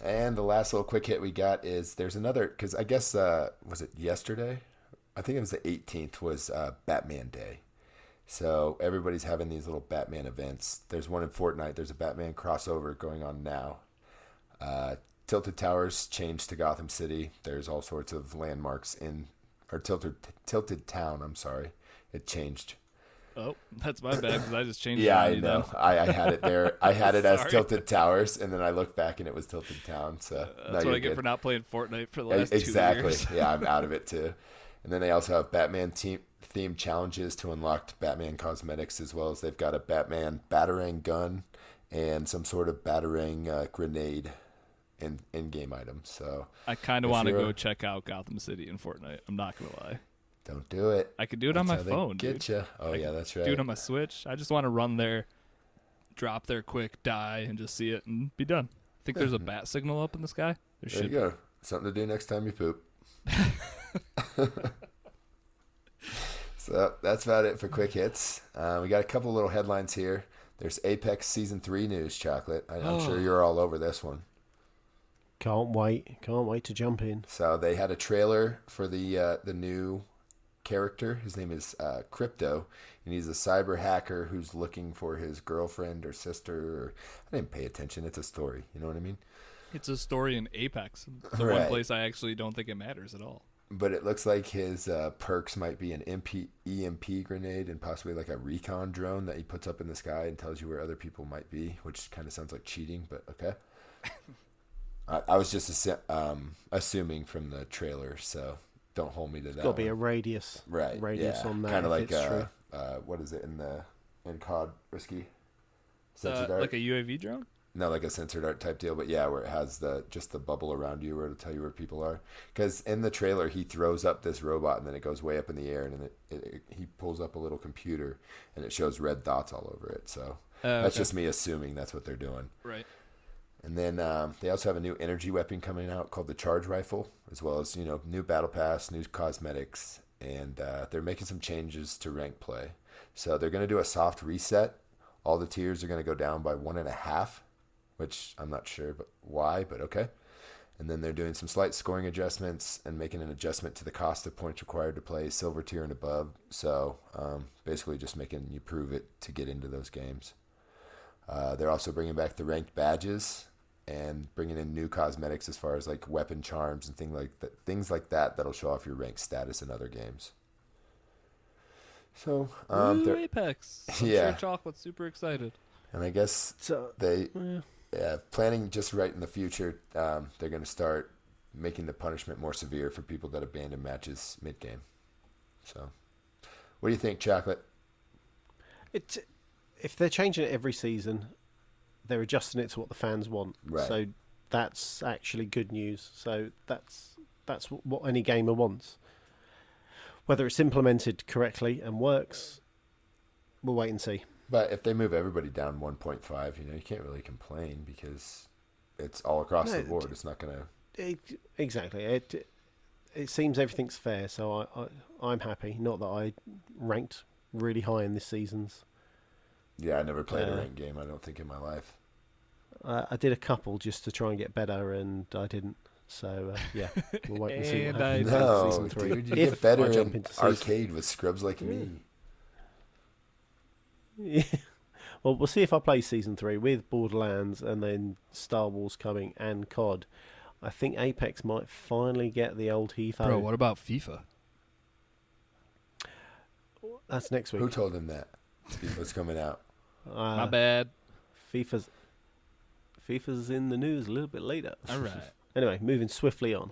And the last little quick hit we got is there's another, because I guess, was it yesterday? I think it was the 18th was Batman Day. So everybody's having these little Batman events. There's one in Fortnite. There's a Batman crossover going on now. Tilted Towers changed to Gotham City. There's all sorts of landmarks or Tilted Town, I'm sorry. It changed. Oh, that's my bad because I just changed it. Yeah, on I you know. then. I had it there. I had it as Sorry. Tilted Towers, and then I looked back and it was Tilted Town. So no, That's you're what I get good. for not playing Fortnite for the Yeah, last exactly. 2 years. Yeah, I'm out of it too. And then they also have Batman themed challenges to unlock Batman cosmetics, as well as they've got a Batman Batarang gun and some sort of Batarang grenade in-game item. So I kind of If want to you're go a- check out Gotham City in Fortnite. I'm not going to lie. don't do it. I could do it on my That's how they phone, dude. Get you. Oh I yeah, could that's right. Do it on my Switch. I just want to run there, drop there quick, die, and just see it and be done. Think there's a bat signal up in the sky? There There you should go. Something to do next time you poop. So that's about it for quick hits. We got a couple little headlines here. There's Apex Season 3 news, Chocolate. I'm sure you're all over this one. Can't wait. Can't wait to jump in. So they had a trailer for the new character. His name is Crypto, and he's a cyber hacker who's looking for his girlfriend or sister. Or, I didn't pay attention. It's a story. You know what I mean? It's a story in Apex, the Right. one place I actually don't think it matters at all. But it looks like his perks might be an EMP grenade and possibly like a recon drone that he puts up in the sky and tells you where other people might be, which kind of sounds like cheating, but okay. I was just assuming from the trailer, so don't hold me to that. Got to be a radius. right Radius yeah. on that. Kind of if like it's true. what is it in COD Risky? Sensor dart? Like a UAV drone? No, like a sensor dart type deal, but yeah, where it has just the bubble around you where it'll tell you where people are. Because in the trailer, he throws up this robot and then it goes way up in the air, and then he pulls up a little computer and it shows red dots all over it. So that's Okay. just me assuming that's what they're doing. Right. And then they also have a new energy weapon coming out called the Charge Rifle, as well as new battle pass, new cosmetics, and they're making some changes to rank play. So they're going to do a soft reset. All the tiers are going to go down by 1.5, which I'm not sure why, but okay. And then they're doing some slight scoring adjustments and making an adjustment to the cost of points required to play silver tier and above. So basically just making you prove it to get into those games. They're also bringing back the ranked badges and bringing in new cosmetics as far as like weapon charms and things like that that'll show off your rank status in other games. So Ooh, Apex. I'm Yeah. sure Chocolate's super excited. and I guess So, they yeah. planning just right in the future, they're going to start making the punishment more severe for people that abandon matches mid game. So what do you think, Chocolate? If they're changing it every season, they're adjusting it to what the fans want. Right. So that's actually good news. So that's what any gamer wants. Whether it's implemented correctly and works, we'll wait and see. But if they move everybody down 1.5, you can't really complain because it's all across No, the board. It's not going to... Exactly. It seems everything's fair, so I'm happy. Not that I ranked really high in this season's. Yeah, I never played a ranked game, I don't think, in my life. I did a couple just to try and get better, and I didn't. So, yeah, we'll wait and see what And I happens did. in No, season 3. dude, you If get better I jump in into season- arcade with scrubs like me. Yeah. Well, we'll see if I play season 3 with Borderlands and then Star Wars coming and COD. I think Apex might finally get the old HEFO. Bro, what about FIFA? That's next week. Who told him that? What's coming out? My bad. FIFA's in the news a little bit later. All right. Anyway, moving swiftly on.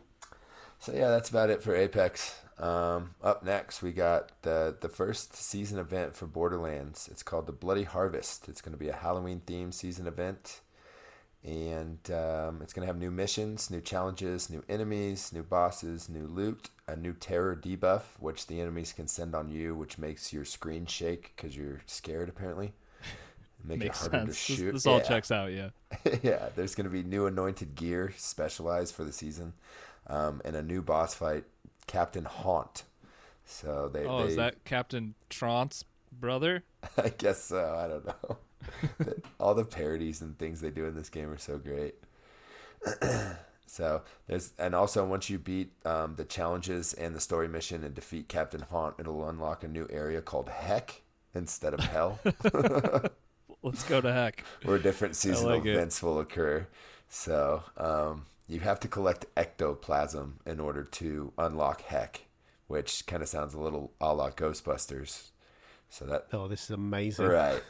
So yeah, that's about it for Apex. Up next, we got the first season event for Borderlands. It's called the Bloody Harvest. It's going to be a Halloween-themed season event. And it's going to have new missions, new challenges, new enemies, new bosses, new loot, a new terror debuff, which the enemies can send on you, which makes your screen shake because you're scared, apparently. Make it Makes harder sense. to shoot. This all Yeah. checks out, yeah. Yeah, there's going to be new anointed gear specialized for the season, and a new boss fight, Captain Haunt. So Is that Captain Trant's brother? I guess so. I don't know. All the parodies and things they do in this game are so great. So also once you beat the challenges and the story mission and defeat Captain Haunt, it'll unlock a new area called Heck instead of Hell, Let's go to heck. where different seasonal like it. events will occur. So you have to collect ectoplasm in order to unlock Heck, which kind of sounds a little a la Ghostbusters. So that Oh, this is amazing. right.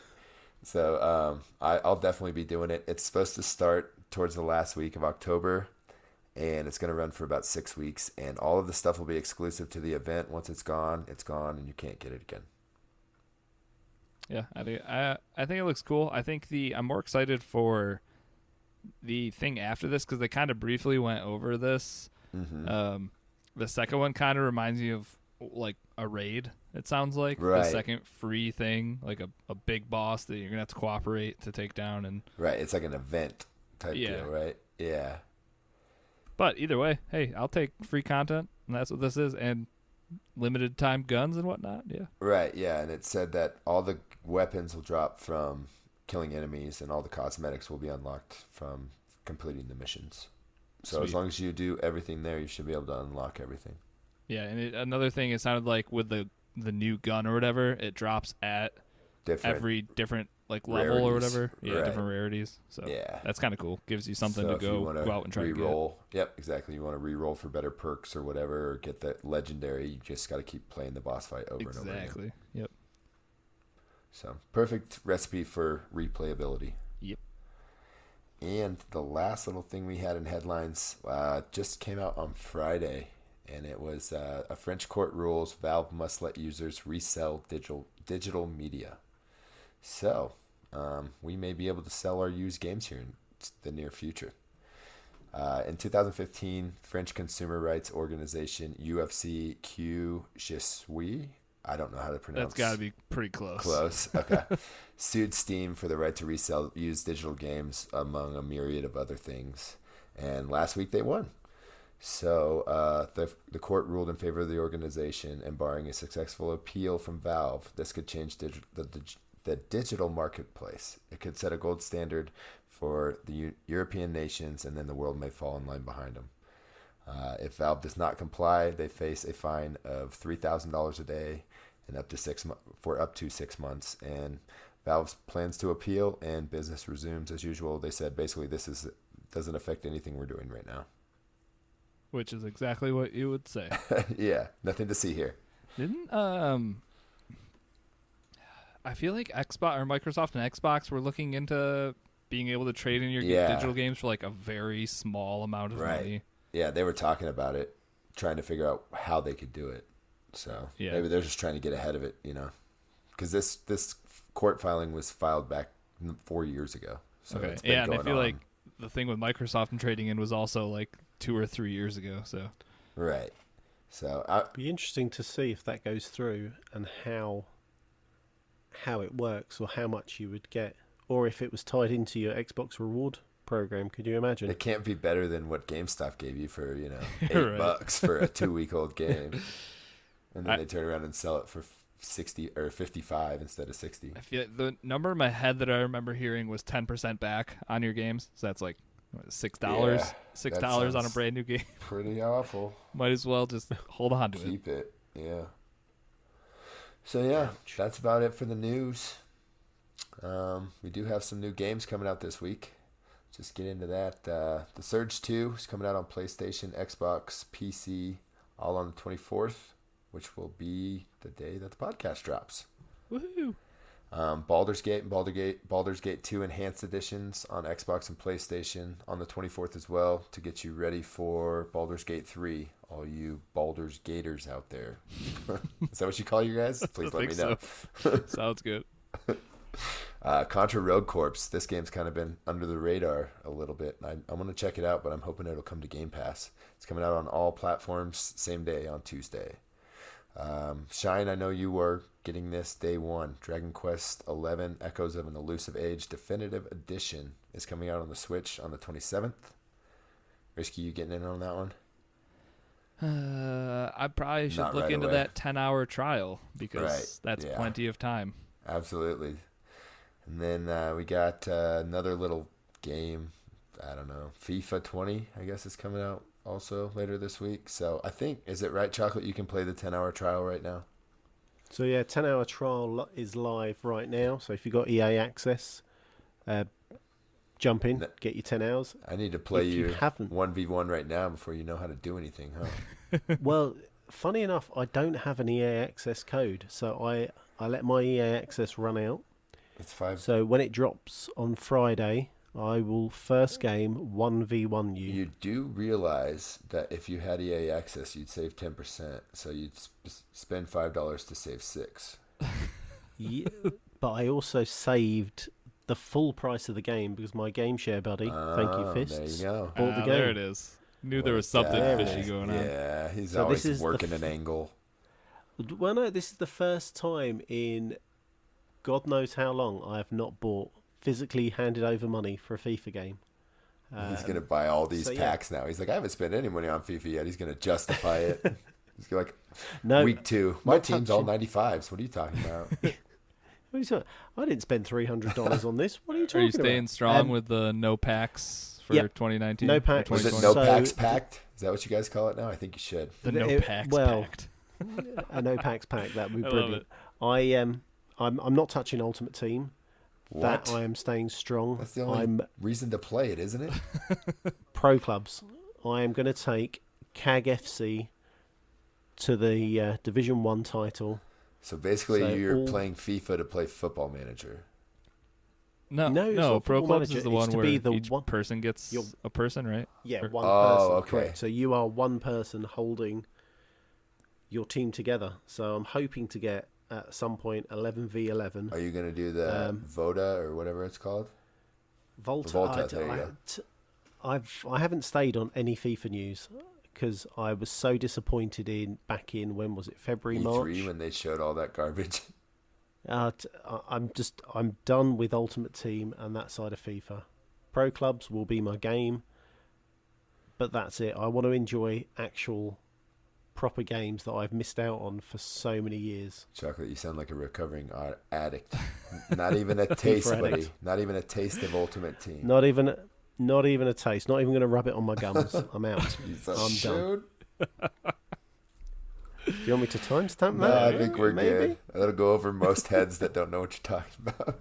So I'll definitely be doing it. It's supposed to start towards the last week of October, and it's going to run for about 6 weeks. And all of the stuff will be exclusive to the event. Once it's gone, and you can't get it again. Yeah, I think it looks cool. I think I'm more excited for the thing after this because they kind of briefly went over this. Mm-hmm. The second one kind of reminds me of like a raid. It sounds like Right. the second free thing, like a big boss that you're gonna have to cooperate to take down. And Right. It's like an event type Yeah. deal, right? Yeah. but either way, hey, I'll take free content, and that's what this is. And limited time guns and whatnot. Yeah. Right, yeah, and it said that all the weapons will drop from killing enemies, and all the cosmetics will be unlocked from completing the missions. So Sweet. as long as you do everything there, you should be able to unlock everything. Yeah, and another thing, it sounded like with the new gun or whatever, it drops at every different like level rarities. or whatever. Yeah, Right. different rarities. So Yeah. that's kind of cool. Gives you something So to if you go wanna out and try to get. re-roll, yep, exactly. You want to re-roll for better perks or whatever, or get the legendary. You just got to keep playing the boss fight over and over again. Exactly. Yep. So perfect recipe for replayability. Yep. And the last little thing we had in headlines just came out on Friday, and it was a French court rules Valve must let users resell digital media. So we may be able to sell our used games here in the near future. In 2015, French consumer rights organization UFC Q Je suis, I don't know how to pronounce. That's got to be pretty close. Close. Okay. Sued Steam for the right to resell used digital games, among a myriad of other things. And last week they won. So the court ruled in favor of the organization, and barring a successful appeal from Valve, this could change the digital marketplace. It could set a gold standard for the European nations, and then the world may fall in line behind them. If Valve does not comply, they face a fine of $3,000 a day and up to 6 months. And Valve plans to appeal, and business resumes as usual. They said basically this doesn't affect anything we're doing right now. Which is exactly what you would say. Yeah, nothing to see here. Didn't I feel like Xbox or Microsoft and Xbox were looking into being able to trade in your digital games for like a very small amount of money. Yeah, they were talking about it, trying to figure out how they could do it. So maybe they're just trying to get ahead of it, because this court filing was filed back 4 years ago. So okay, it's been and I going feel on. like the thing with Microsoft and trading in was also like 2 or 3 years ago. So right. So it'd be interesting to see if that goes through and how it works, or how much you would get, or if it was tied into your Xbox reward program. Could you imagine? it can't be better than what GameStop gave you for Right. $8 for a 2-week-old game, and then they turn around and sell it for 60 or 55 instead of 60. I feel the number in my head that I remember hearing was 10% back on your games. So that's like $6, Yeah, $6 on a brand new game. Pretty awful. Might as well just hold on to it. Keep it. Yeah. So yeah, that's about it for the news. We do have some new games coming out this week. Just get into that. The Surge 2 is coming out on PlayStation, Xbox, PC, all on the 24th, which will be the day that the podcast drops. Woohoo! Baldur's Gate and Baldur's Gate 2 Enhanced Editions on Xbox and PlayStation on the 24th as well, to get you ready for Baldur's Gate 3, all you Baldur's Gators out there. Is that what you call you guys? Please let me know. Sounds good. Contra Rogue Corps. This game's kind of been under the radar a little bit. I'm going to check it out, but I'm hoping it'll come to Game Pass. It's coming out on all platforms, same day on Tuesday. Shine, I know you were getting this day one. Dragon Quest XI Echoes of an Elusive Age Definitive Edition is coming out on the Switch on the 27th. Risky, you getting in on that one? I probably should Not look right into away. that 10-hour trial, because Right, that's yeah. plenty of time. Absolutely. And then we got another little game. I don't know. FIFA 20, I guess, is coming out also later this week. So I think, is it right, Chocolate? You can play the 10-hour trial right now. So yeah, 10-hour trial is live right now. So if you've got EA access, jump in, get your 10 hours. I need to play If you haven't. 1v1 right now before you know how to do anything, huh? Well, funny enough, I don't have an EA access code, so I let my EA access run out. It's 5. So when it drops on Friday, I will first game 1v1 you. You do realize that if you had EA access, you'd save 10%. So you'd spend $5 to save 6. Yeah, but I also saved the full price of the game because my game share buddy, thank you Fists, There you go. bought the game. There it is. Knew there was something Yeah. fishy going on. Yeah, he's So always this is the working an angle. Well, no, this is the first time in God knows how long I have not bought physically handed over money for a FIFA game. He's going to buy all these so, yeah. packs now. He's like, I haven't spent any money on FIFA yet. He's going to justify it. It's like No, week 2. My not team's all touching. 95s. What are you talking about? What are you talking- I didn't spend $300 on this. What are you Are talking you staying about? strong with the no packs for Yep. 2019? No or packs. Was it 2020? no So- packs packed? Is that what you guys call it now? I think you should. The no It- packs well, packed. A no packs pack. That would be I love brilliant. it. I'm not touching Ultimate Team. What? That I am staying strong. That's the only I'm reason to play it, isn't it? pro clubs. I am going to take CAG FC to the Division 1 title. So basically, So you're all- playing FIFA to play Football Manager. No, No, it's not Pro Football Clubs is Manager. the It's one to where be the each one- person gets You're- a person, right? Yeah, Or- one Oh, person. okay. Correct. So you are one person holding your team together. So I'm hoping to get at some point 11v11. Are you going to do the Voda or whatever it's called? Volta. There you go. I haven't stayed on any FIFA news because I was so disappointed back in when was it, February, E3 March. when they showed all that garbage. I'm done with Ultimate Team and that side of FIFA. Pro clubs will be my game, but that's it. I want to enjoy actual proper games that I've missed out on for so many years. Chocolate, you sound like a recovering addict. Not even a taste, FIFA buddy. addict. Not even a taste of Ultimate Team. Not even a taste. Not even going to rub it on my gums. I'm out. I'm done. Do you want me to timestamp No, that? I think we're Maybe? good. That'll go over most heads that don't know what you're talking about.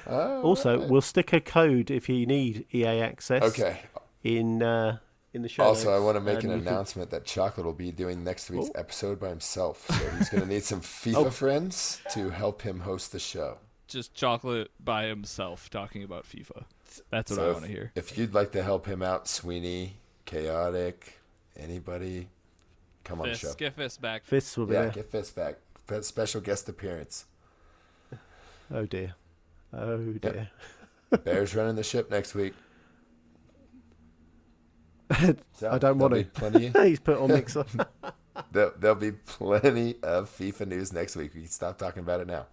Also, we'll stick a code if you need EA access. Okay. In the show. Also, I notes, want to make an and you can- announcement that Chocolate will be doing next week's Oh. episode by himself. So he's going to need some FIFA friends to help him host the show. Just Chocolate by himself talking about FIFA. That's what So I want to hear. If you'd like to help him out, Sweeney, Chaotic, anybody, come on the show. Get Fist back. Fists will be Yeah, there. get Fist back. Special guest appearance. Oh dear. Oh dear. Bears running the ship next week. So, I don't want there'll to. be plenty. He's put on mixer. There'll be plenty of FIFA news next week. We can stop talking about it now.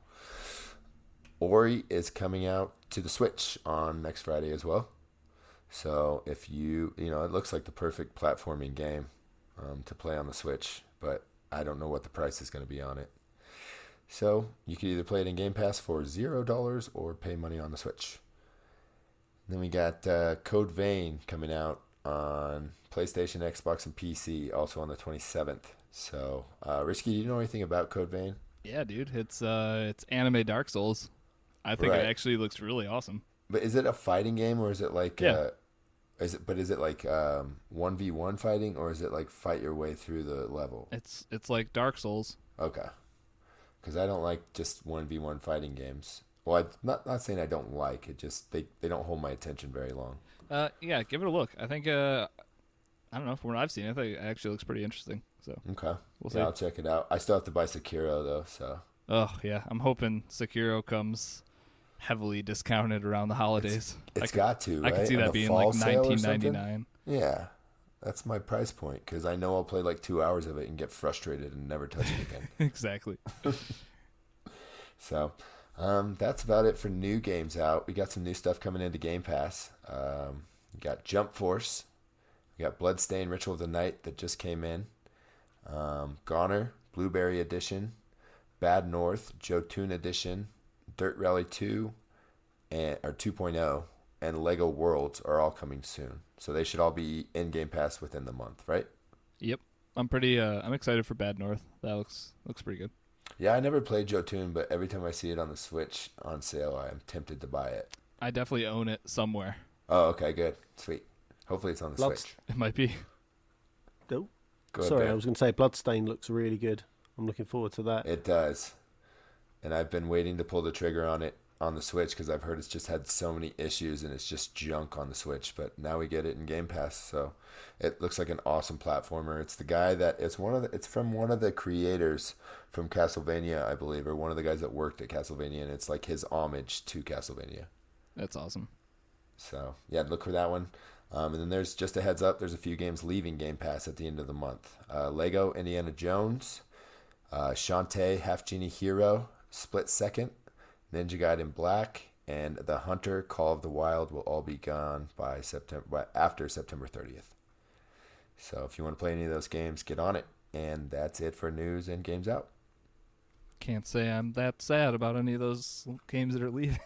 Ori is coming out to the Switch on next Friday as well. So if it looks like the perfect platforming game to play on the Switch, but I don't know what the price is going to be on it. So you can either play it in Game Pass for $0 or pay money on the Switch. Then we got Code Vein coming out on PlayStation, Xbox, and PC, also on the 27th. So, Risky, do you know anything about Code Vein? Yeah, dude. It's anime Dark Souls. I think Right. it actually looks really awesome. But is it a fighting game, or is it like Yeah. is it like 1v1 fighting, or is it like fight your way through the level? It's like Dark Souls. Okay. Because I don't like just 1v1 fighting games. Well, I'm not saying I don't like it, just they don't hold my attention very long. Yeah, give it a look. I think I don't know, from what I've seen, I think it actually looks pretty interesting. So Okay. we'll see. Yeah, I'll check it out. I still have to buy Sekiro though, so Oh yeah, I'm hoping Sekiro comes heavily discounted around the holidays. it's got to, I right? could see On that a being fall like sale or something? $19.99. Yeah. That's my price point, because I know I'll play like 2 hours of it and get frustrated and never touch it again. Exactly. So, that's about it for new games out. We got some new stuff coming into Game Pass. We got Jump Force. We got Bloodstained Ritual of the Night that just came in. Goner, Blueberry Edition. Bad North, Jotun Edition. Dirt Rally 2, or 2.0, and Lego Worlds are all coming soon. So they should all be in Game Pass within the month, right? Yep. I'm excited for Bad North. That looks pretty good. Yeah, I never played Jotun, but every time I see it on the Switch on sale, I am tempted to buy it. I definitely own it somewhere. Oh, okay, good. Sweet. Hopefully it's on the Lots. Switch. It might be. Oh, Go ahead, sorry, Ben. I was going to say Bloodstain looks really good. I'm looking forward to that. It does. And I've been waiting to pull the trigger on it on the Switch because I've heard it's just had so many issues and it's just junk on the Switch. But now we get it in Game Pass, so it looks like an awesome platformer. It's the guy that it's from one of the creators from Castlevania, I believe, or one of the guys that worked at Castlevania, and it's like his homage to Castlevania. That's awesome. So yeah, look for that one. And then there's just a heads up. There's a few games leaving Game Pass at the end of the month. Lego Indiana Jones, Shantae Half Genie Hero, Split Second, Ninja Gaiden Black, and The Hunter Call of the Wild will all be gone by after September 30th. So if you want to play any of those games, get on it. And that's it for news and games out. Can't say I'm that sad about any of those games that are leaving.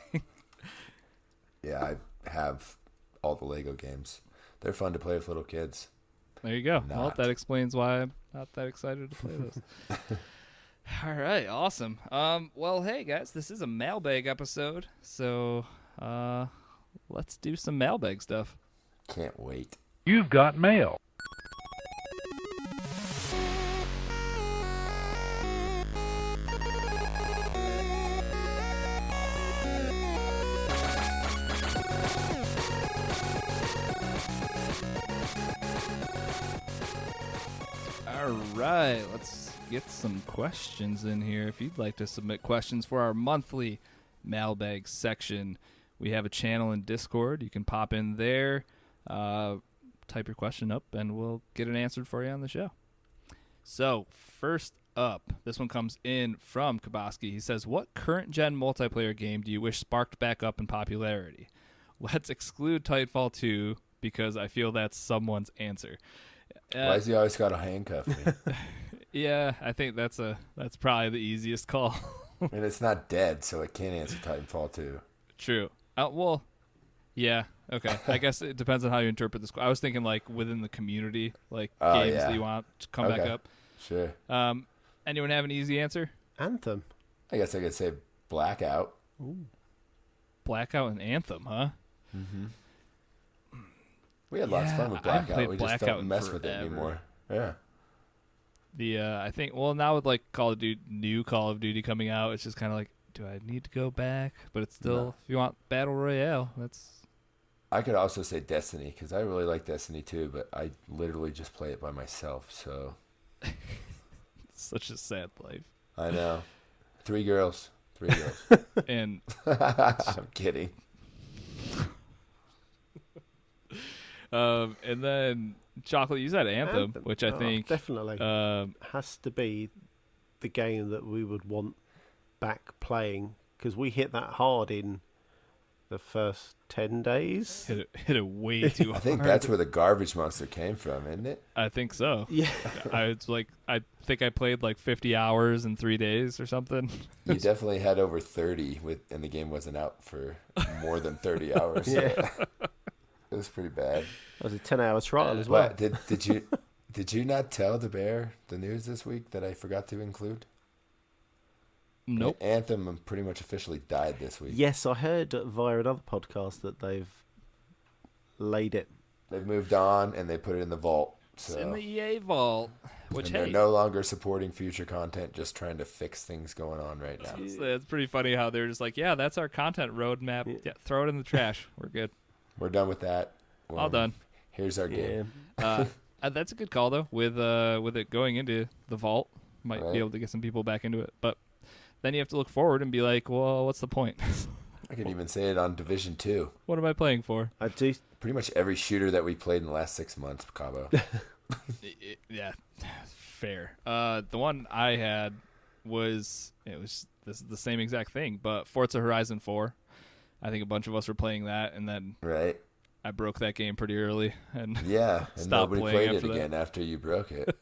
Yeah, I have all the Lego games. They're fun to play with little kids. There you go. Well, Not. that explains why I'm not that excited to play those. All right, awesome. Well, hey guys, this is a mailbag episode, so let's do some mailbag stuff. Can't wait. You've got mail. All right, let's get some questions in here. If you'd like to submit questions for our monthly mailbag section, we have a channel in Discord. You can pop in there, type your question up, and we'll get it answered for you on the show. So, first up, this one comes in from Kaboski. He says, what current-gen multiplayer game do you wish sparked back up in popularity? Let's exclude Titanfall 2 because I feel that's someone's answer. Why has he always got to handcuff me? Yeah, I think that's probably the easiest call. And it's not dead, so it can't answer Titanfall 2. True. Well, yeah, okay. I guess it depends on how you interpret this. I was thinking like within the community, like games that you want to come back up. Sure. Anyone have an easy answer? Anthem. I guess I could say Blackout. Ooh. Blackout and Anthem, huh? Mm-hmm. We had lots of fun with I haven't Blackout. played We just Blackout don't in mess with it forever. anymore. Yeah. I think now with like new Call of Duty coming out, it's just kind of like, do I need to go back? But it's still, No. if you want Battle Royale, that's I could also say Destiny, because I really like Destiny too, but I literally just play it by myself, so. such a sad life. I know. 3 girls. And I'm kidding. and then Chocolate, you said Anthem, which I think definitely has to be the game that we would want back playing, because we hit that hard in the first 10 days. hit it way too hard. I think that's where the garbage monster came from, isn't it? I think so. Yeah. I think I played like 50 hours in 3 days or something. You definitely had over 30, and the game wasn't out for more than 30 hours. So Yeah. it was pretty bad. That was a 10-hour trial as well. But did you not tell the bear the news this week that I forgot to include? Nope. Anthem pretty much officially died this week. Yes, I heard via another podcast that they've laid it. They've moved on and they put it in the vault. It's So in the EA vault, which and they're hey, no longer supporting future content, just trying to fix things going on right now. it's pretty funny how they're just like, yeah, that's our content roadmap. Yeah, throw it in the trash. We're good. We're done with that. All done. Here's our game. That's a good call though. With it going into the vault, might Right. be able to get some people back into it. But then you have to look forward and be like, well, what's the point? I could even say it on Division 2. What am I playing for? I do. Pretty much every shooter that we played in the last 6 months, Cabo. Yeah, fair. The one I had this is the same exact thing, but Forza Horizon 4. I think a bunch of us were playing that, and then Right? I broke that game pretty early, and Yeah, and Stop nobody playing played it after that. again after you broke it.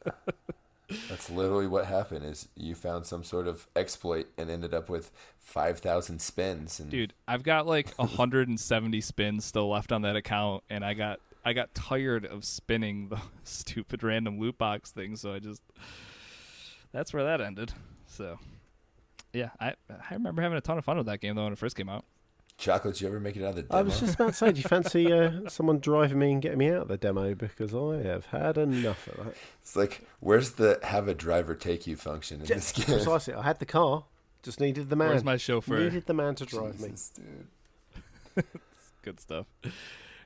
That's literally what happened. Is you found some sort of exploit and ended up with 5,000 spins. And dude, I've got like 170 spins still left on that account, and I got tired of spinning the stupid random loot box thing, so that's where that ended. So, yeah, I remember having a ton of fun with that game though when it first came out. Chocolate, did you ever make it out of the demo? I was just about to say, do you fancy someone driving me and getting me out of the demo? Because I have had enough of that. It's like, where's the have a driver take you function in this game? Precisely. I had the car, just needed the man. Where's my chauffeur? Needed the man to drive me. Jesus, dude. Good stuff.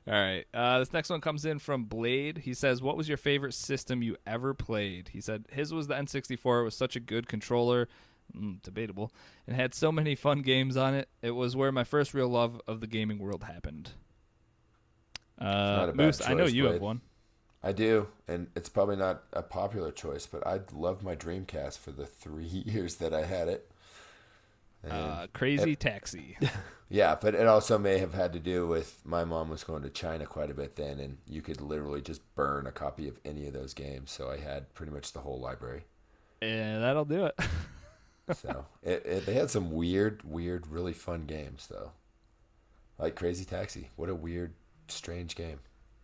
All right. This next one comes in from Blade. He says, what was your favorite system you ever played? He said his was the N64. It was such a good controller. Debatable. And had so many fun games on it. It was where my first real love of the gaming world happened. not a bad Moose, I know choice, you have Blade. one. I do, and it's probably not a popular choice, but I loved my Dreamcast for the 3 years that I had it. Crazy Taxi. Yeah, but it also may have had to do with my mom was going to China quite a bit then, and you could literally just burn a copy of any of those games. So I had pretty much the whole library. And that'll do it. So they had some weird, really fun games though, like Crazy Taxi. What a weird, strange game,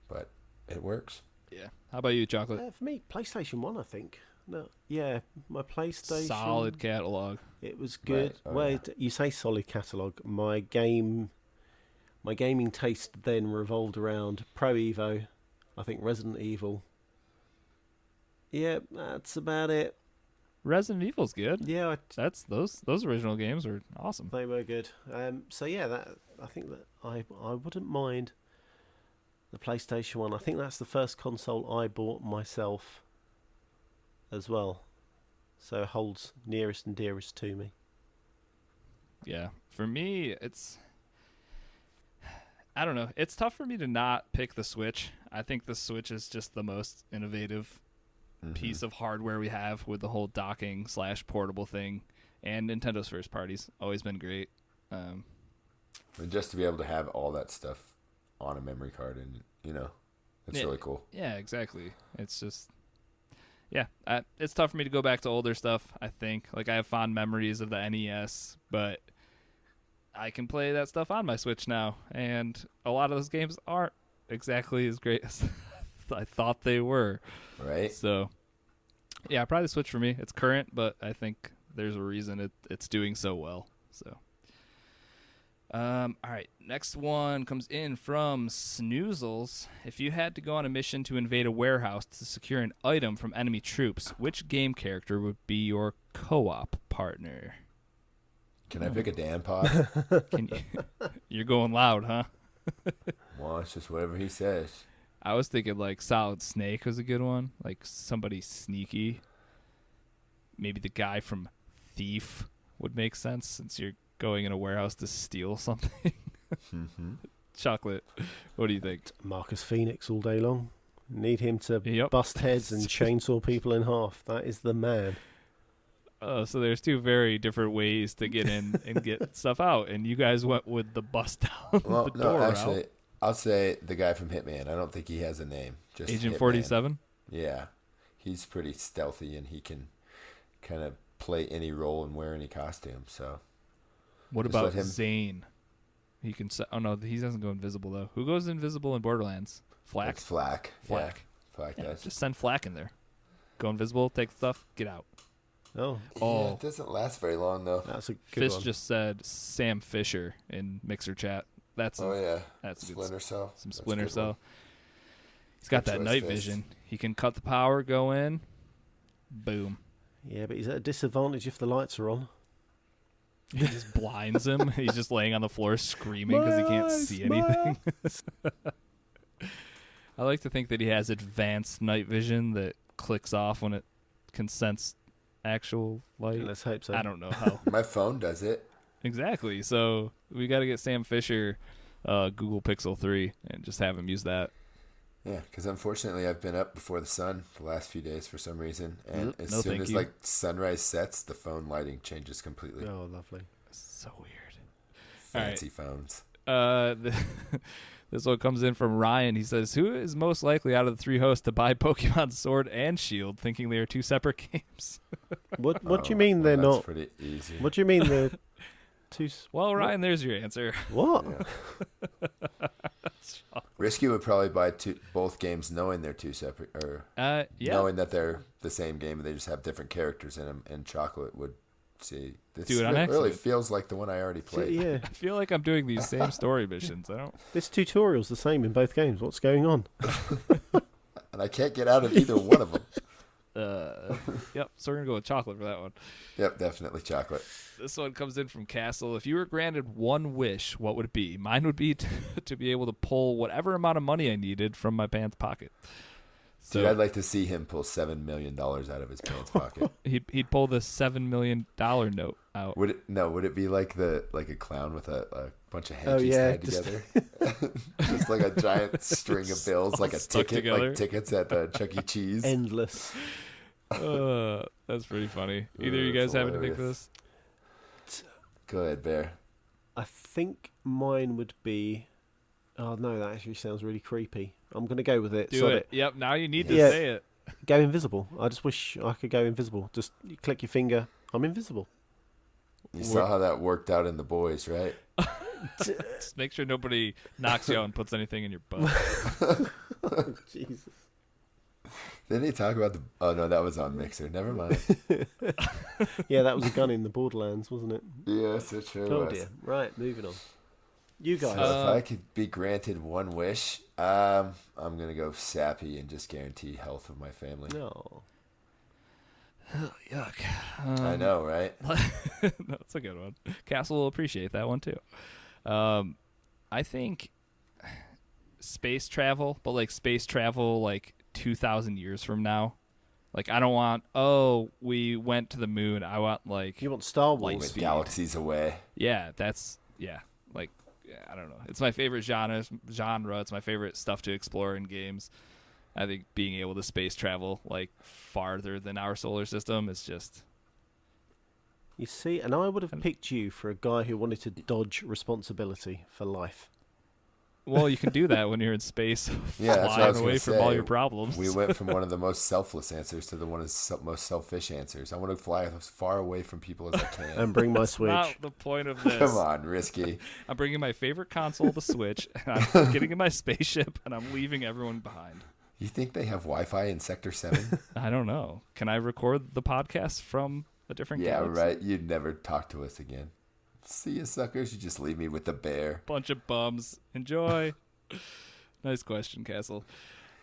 but it works. Yeah. How about you, Chocolate? For me, PlayStation 1, I think. No, yeah, my PlayStation. Solid catalog. It was good. Right. Oh, Well, yeah. you say solid catalogue. My gaming taste then revolved around Pro Evo, I think Resident Evil. Yeah, that's about it. Resident Evil's good. Yeah, That's those original games were awesome. they were good. So yeah, I think that I wouldn't mind the PlayStation 1. I think that's the first console I bought myself as well. So it holds nearest and dearest to me. Yeah. For me, I don't know. It's tough for me to not pick the Switch. I think the Switch is just the most innovative piece of hardware we have with the whole docking / portable thing, and Nintendo's first parties always been great. And just to be able to have all that stuff on a memory card, and it's really cool. Yeah, exactly. It's just, yeah, it's tough for me to go back to older stuff. I think like I have fond memories of the NES, but I can play that stuff on my Switch now, and a lot of those games aren't exactly as great as I thought they were. Right. So, yeah, probably the Switch for me. It's current, but I think there's a reason it's doing so well. So, all right. Next one comes in from Snoozles. If you had to go on a mission to invade a warehouse to secure an item from enemy troops, which game character would be your co-op partner? Can I pick a Dan Pod? You're going loud, huh? Well, it's just whatever he says. I was thinking like Solid Snake was a good one, like somebody sneaky. Maybe the guy from Thief would make sense since you're going in a warehouse to steal something. Chocolate, what do you think? Marcus Phoenix all day long. Need him to Yep. bust heads and chainsaw people in half. That is the man. So there's two very different ways to get in and get stuff out, and you guys went with the bust down Well, the door no, actually, route. I'll say the guy from Hitman. I don't think he has a name. Just Agent Hitman. 47. Yeah, he's pretty stealthy, and he can kind of play any role and wear any costume. So What Just about let him- Zane? He can. Oh no, he doesn't go invisible though. Who goes invisible in Borderlands? Flack. It's Flack. Flack. Yeah, Flack Yeah, does. just send Flack in there. Go invisible, take stuff, get out. Oh, Yeah, Oh. it doesn't last very long though. that's a good Fist one. just said Sam Fisher in Mixer chat. That's Oh yeah, that's a good Splinter Cell. some That's a Splinter good Cell. one. He's got Good that choice, night Fist. vision. He can cut the power, go in, boom. Yeah, but he's at a disadvantage if the lights are on. He just blinds him. He's just laying on the floor screaming because he can't see anything. I like to think that he has advanced night vision that clicks off when it can sense actual light. Let's hope so. I don't know how. My phone does it. Exactly. So we got to get Sam Fisher Google Pixel 3 and just have him use that. Yeah, because unfortunately I've been up before the sun the last few days for some reason, and as No, soon thank as you. like sunrise sets, the phone lighting changes completely. Oh, lovely. So weird. All right. Fancy phones. This one comes in from Ryan. He says, who is most likely out of the three hosts to buy Pokemon Sword and Shield, thinking they are two separate games? What do you Oh, mean they're that's not? pretty easy. What do you mean they're two? Well, Ryan, there's your answer. What? Yeah. Risky would probably buy both games knowing they're two separate, or Yeah. knowing that they're the same game and they just have different characters in them. And Chocolate would see. This Do it on really accident. feels like the one I already played. Yeah, I feel like I'm doing these same story missions. I don't. this tutorial's the same in both games. What's going on? And I can't get out of either one of them. Yep. So we're gonna go with chocolate for that one. Yep, definitely Chocolate. This one comes in from Castle. If you were granted one wish, what would it be? Mine would be to be able to pull whatever amount of money I needed from my pants pocket. So Dude, I'd like to see him pull $7 million out of his pants pocket. he'd pull the $7 million note out. Would it be like a clown with a bunch of Oh, hankies yeah, tied just- together? Just like a giant string of bills, like a stuck ticket, together. like tickets at Chuck E. Cheese. Endless. That's pretty funny. Either you guys That's have anything for hilarious. this? Go ahead, Bear. I think mine would be. Oh no, that actually sounds really creepy. I'm gonna go with it. Do Sod it. Yep. Now you need to Yeah. say it. Go invisible. I just wish I could go invisible. Just click your finger. I'm invisible. You saw how that worked out in The Boys, right? Just make sure nobody knocks you out and puts anything in your butt. Oh, Jesus. Didn't he talk about the... Oh, no, that was on Mixer. Never mind. Yeah, that was a gun in the Borderlands, wasn't it? Yes, it sure Oh was. dear. Right, moving on. You guys. So if I could be granted one wish, I'm going to go sappy and just guarantee health of my family. No. Yuck. I know, right? That's a good one. Castle will appreciate that one too. I think space travel, but like space travel like 2,000 years from now. Like I don't want, we went to the moon. I want like You want Star light Wars? With speed. galaxies away. Yeah, like I don't know. It's my favorite genre. It's my favorite stuff to explore in games. I think being able to space travel like farther than our solar system is just You see, and I would have picked you for a guy who wanted to dodge responsibility for life. well, you can do that when you're in space, Yeah, that's what I flying was away gonna from say. all your problems. We went from one of the most selfless answers to the one of the most selfish answers. I want to fly as far away from people as I can. And bring my Switch. Not the point of this. Come on, risky. I'm bringing my favorite console, the Switch, and I'm getting in my spaceship, and I'm leaving everyone behind. You think they have Wi-Fi in Sector 7? I don't know. Can I record the podcast from a different Yeah, galaxy? right. You'd never talk to us again. See you, suckers. You just leave me with the bear. Bunch of bums. Enjoy. Nice question, Castle.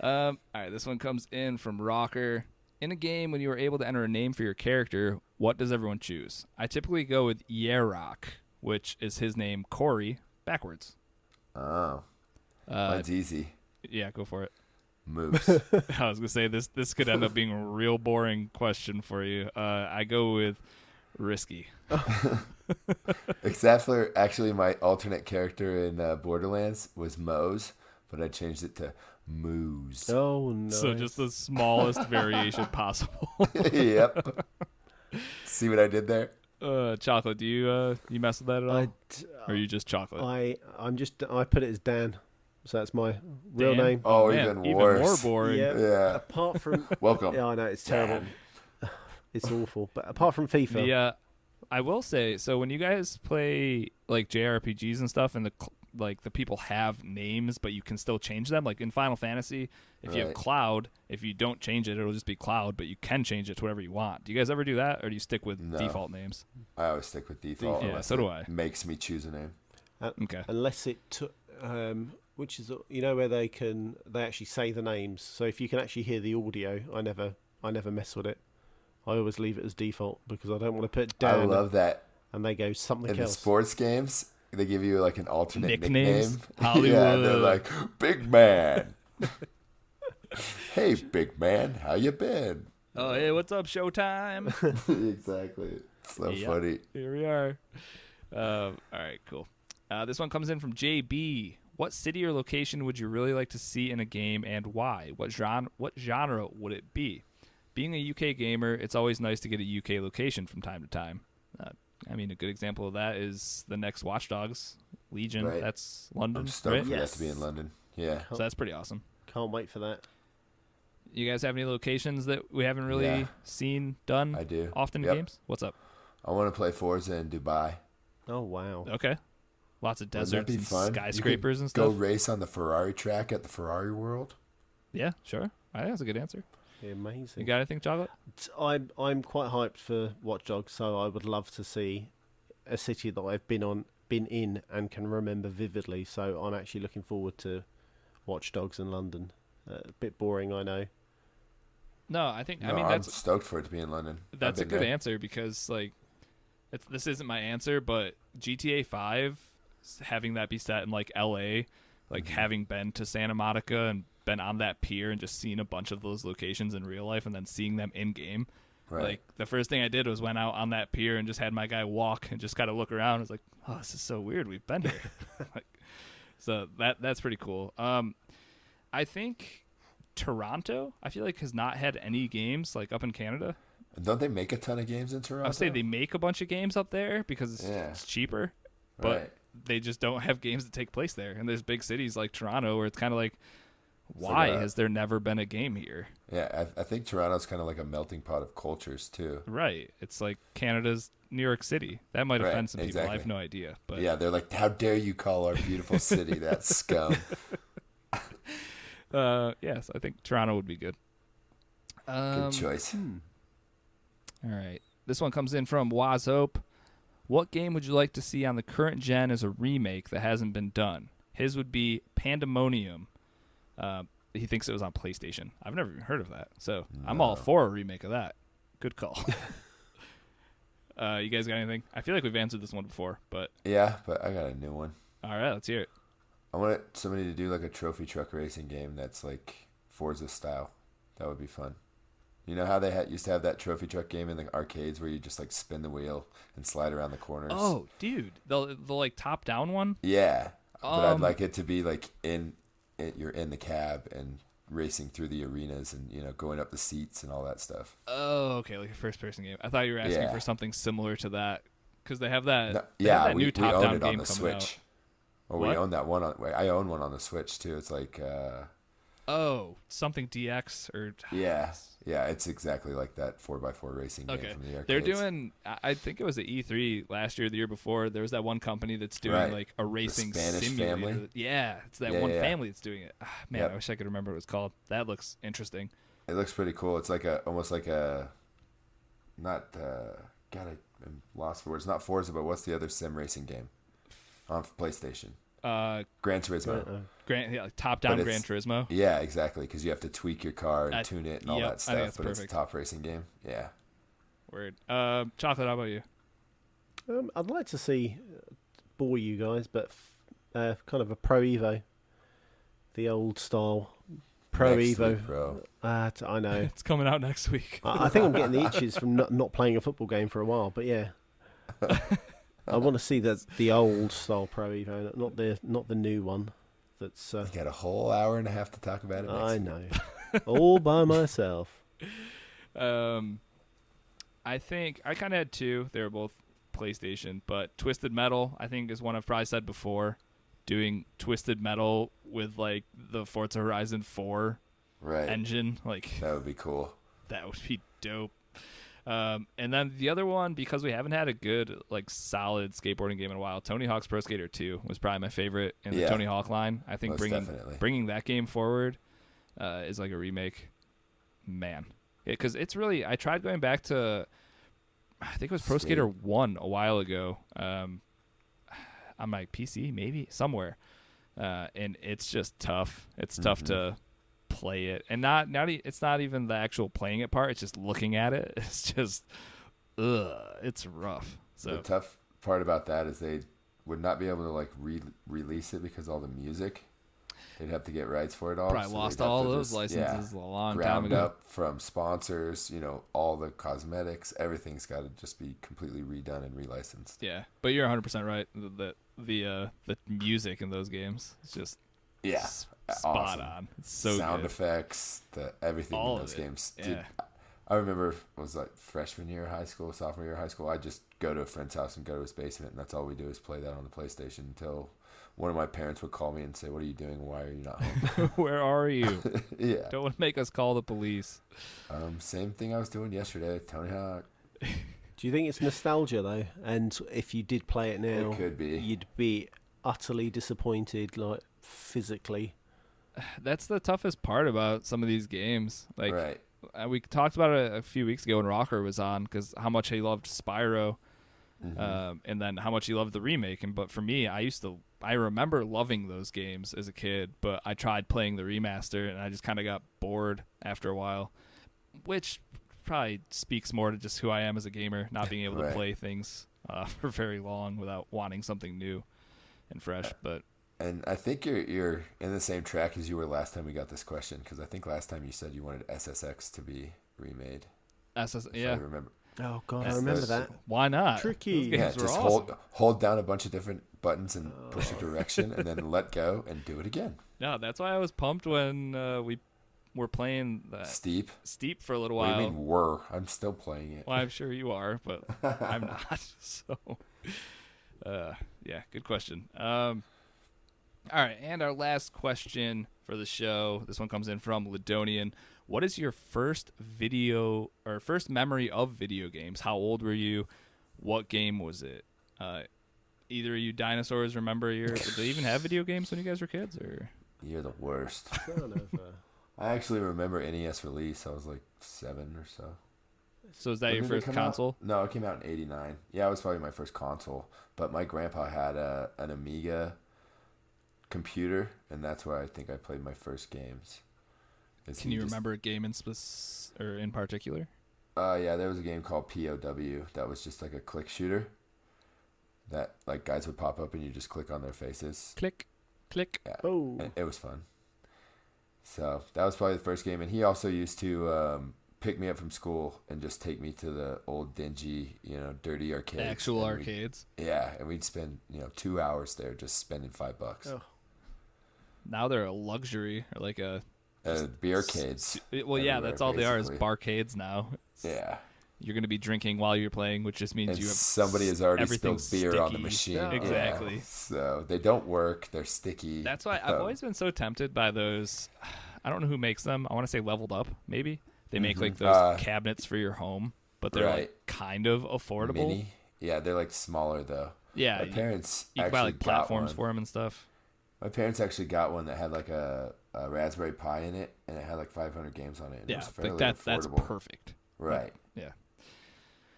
All right, this one comes in from Rocker. In a game, when you are able to enter a name for your character, what does everyone choose? I typically go with Yerok, which is his name, Corey, backwards. Oh, that's easy. Yeah, go for it. Moose. I was gonna say this could end up being a real boring question for you. I go with Risky. Except for actually my alternate character in Borderlands was Mose, but I changed it to Moose. Oh no! So just the smallest variation possible. Yep. See what I did there? Chocolate, do you mess with that at all? Or are you just chocolate? I put it as Dan, so that's my real Dan? name. Oh, Man, even worse. more boring. Yeah. Yeah. Apart from Welcome. yeah, I know it's terrible. It's awful. But apart from FIFA, I will say, so when you guys play like JRPGs and stuff, and the people have names, but you can still change them. Like in Final Fantasy, if you have Right. Cloud, if you don't change it, it'll just be Cloud, but you can change it to whatever you want. Do you guys ever do that, or do you stick with No. default names? I always stick with default. Yeah, unless so do it I. Makes me choose a name. Okay. unless it took, which is where they actually say the names. So if you can actually hear the audio, I never mess with it. I always leave it as default because I don't want to put Dan. I love that. And they go something In the else. sports games, they give you like an alternate Nicknames? nickname. Hollywood. Yeah, they're like, Big Man. Hey, Big Man, how you been? Oh, hey, what's up, Showtime? Exactly. So Yep. funny. Here we are. All right, cool. This one comes in from JB. What city or location would you really like to see in a game, and why? What genre would it be? Being a UK gamer, it's always nice to get a UK location from time to time. I mean, a good example of that is the next Watch Dogs Legion. Right. That's London, I'm stoked right? for Yes. that to be in London. Yeah. So that's pretty awesome. Can't wait for that. You guys have any locations that we haven't really Yeah. seen done I do. often in Yep. games? What's up? I want to play Forza in Dubai. Oh wow! Okay. Lots of Wouldn't that deserts be and fun? skyscrapers and Go stuff. race on the Ferrari track at the Ferrari World. Yeah, sure. I think that's a good answer. Amazing. You got anything, Chocolate? I'm quite hyped for Watch Dogs, so I would love to see a city that I've been in, and can remember vividly. So I'm actually looking forward to Watch Dogs in London. A bit boring, I know. No, I think. No, I mean, I'm that's stoked for it to be in London. that's a I've been good there. answer because like, this isn't my answer, but GTA 5 having that be set in like LA, like having been to Santa Monica and been on that pier and just seen a bunch of those locations in real life and then seeing them in game. Right. Like the first thing I did was went out on that pier and just had my guy walk and just kind of look around. I was like, oh, this is so weird. We've been here. Like, so that's pretty cool. I think Toronto, I feel like, has not had any games like up in Canada. Don't they make a ton of games in I Toronto? would say they make a bunch of games up there because it's cheaper, but Right. they just don't have games that take place there. And there's big cities like Toronto where it's kind of like, like why has there never been a game here? Yeah, I think Toronto's kind of like a melting pot of cultures too. Right. It's like Canada's New York City. That might offend some people. Exactly. I have no idea. But Yeah, they're like, how dare you call our beautiful city that scum? yes, I think Toronto would be good. Good choice. All right. This one comes in from Wazhope. What game would you like to see on the current gen as a remake that hasn't been done? His would be Pandemonium. He thinks it was on PlayStation. I've never even heard of that. So I'm all for a remake of that. Good call. You guys got anything? I feel like we've answered this one before, but Yeah, but I got a new one. all right, let's hear it. I want somebody to do like a trophy truck racing game that's like Forza style. That would be fun. You know how they used to have that trophy truck game in the arcades where you just like spin the wheel and slide around the corners? Oh, dude. The like top-down one? Yeah. But I'd like it to be like you're in the cab and racing through the arenas and, you know, going up the seats and all that stuff. Oh, okay, like a first-person game. I thought you were asking Yeah. for something similar to that because they have that. No, they have that we new own top-down it game on the coming out. Switch. Well, What? we own that one I own one on the Switch too. It's like Oh, something DX or yeah, it's exactly like that 4x4 racing game okay. from the arcades. They're doing. I think it was at E3 last year, or the year before. There was that one company that's doing like a racing Spanish simulator. family? Yeah, it's that Yeah, one yeah. family that's doing it. Man, Yep. I wish I could remember what it was called. That looks interesting. It looks pretty cool. It's like almost like a not God, I'm lost for words. Not Forza, but what's the other sim racing game on PlayStation? Gran Turismo. Top-down But Gran it's- Turismo. Yeah, exactly. Because you have to tweak your car and tune it and all yep, that I think stuff. that's But it's a perfect. top racing game. Yeah. Word. Chocolate. How about you? I'd like to see, bore you guys, but kind of a Pro Evo, the old style Pro Next Evo. week, bro. I know. It's coming out next week. I think I'm getting the itches from not playing a football game for a while. But yeah, I want to see the old style Pro Evo, not the new one. That's You got a whole hour and a half to talk about it. Next I week. know, all by myself. I think I kind of had two. They were both PlayStation, but Twisted Metal I think is one I've probably said before. Doing Twisted Metal with like the Forza Horizon 4 Right. engine, like That would be cool. that would be dope. And then the other one, because we haven't had a good like solid skateboarding game in a while, Tony Hawk's Pro Skater 2 was probably my favorite in the Yeah. Tony Hawk line. I think Most definitely. bringing that game forward is like a remake. Man, because it's really. I tried going back to, I think it was Pro Skater 1 a while ago. On my PC, maybe somewhere, and it's just tough. It's tough to play it, and it's not even the actual playing it part. It's just looking at it. It's just, it's rough. So The tough part about that is they would not be able to like release it because all the music. They'd have to get rights for it all. probably so lost they'd have all to those just, licenses a long time ground ago. up from sponsors, you know, all the cosmetics, everything's got to just be completely redone and relicensed. Yeah, but you're 100% right. The music in those games is just Yeah, spot awesome. on. It's so Sound good. effects, everything All in of those it. games. Yeah. Dude, I remember it was like freshman year of high school, sophomore year of high school. I just go to a friend's house and go to his basement, and that's all we do is play that on the PlayStation until one of my parents would call me and say, "What are you doing? Why are you not home?" Where are you? Yeah. Don't want to make us call the police. Same thing I was doing yesterday. Tony Hawk. Do you think it's nostalgia though? And if you did play it now, It could be. you'd be utterly disappointed, like physically. That's the toughest part about some of these games. Like Right. we talked about it a few weeks ago when Rocker was on, because how much he loved Spyro, and then how much he loved the remake. But for me, I remember loving those games as a kid, but I tried playing the remaster and I just kind of got bored after a while, which probably speaks more to just who I am as a gamer, not being able to Right. play things for very long without wanting something new and fresh. But And I think you're in the same track as you were last time we got this question, because I think last time you said you wanted SSX to be remade. If I yeah, remember. Oh god, That's I remember those- that. why not? Tricky. Those Yeah, games were just awesome. hold down a bunch of different buttons and push a direction, and then let go and do it again. No, that's why I was pumped when we we're playing the Steep for a little What while. do you mean were? I'm still playing it. Well, I'm sure you are, but I'm not. So, yeah, good question. All right, and our last question for the show. This one comes in from Ladonian. What is your first memory of video games? How old were you? What game was it? Either of you dinosaurs remember did they even have video games when you guys were kids? Or You're the worst. I actually remember NES release. I was like 7 or so. So is that your first console? No, it came out in '89. Yeah, it was probably my first console. But my grandpa had an Amiga computer, and that's where I think I played my first games. Can you remember a game in particular? Yeah, there was a game called POW that was just like a click shooter. That like guys would pop up and you just click on their faces. Click, click. Yeah, oh, it was fun. So that was probably the first game, and he also used to pick me up from school and just take me to the old dingy, dirty arcades. Actual arcades. Yeah, and we'd spend 2 hours there just spending $5. Oh. Now they're a luxury or like a beer arcades. Well, yeah, that's all they are is barcades now. Yeah. You're going to be drinking while you're playing, which just means somebody has already spilled beer sticky. on the machine. Yeah, exactly. Yeah. So they don't work. They're sticky. That's why I've always been so tempted by those. I don't know who makes them. I want to say Leveled Up, maybe. They make like those cabinets for your home, but they're like kind of affordable. Mini? Yeah, they're like smaller though. Yeah. My parents you can buy like platforms for them and stuff. My parents actually got one that had like a Raspberry Pi in it, and it had like 500 games on it. And yeah, it was fairly that's affordable. Perfect. Right. Yeah.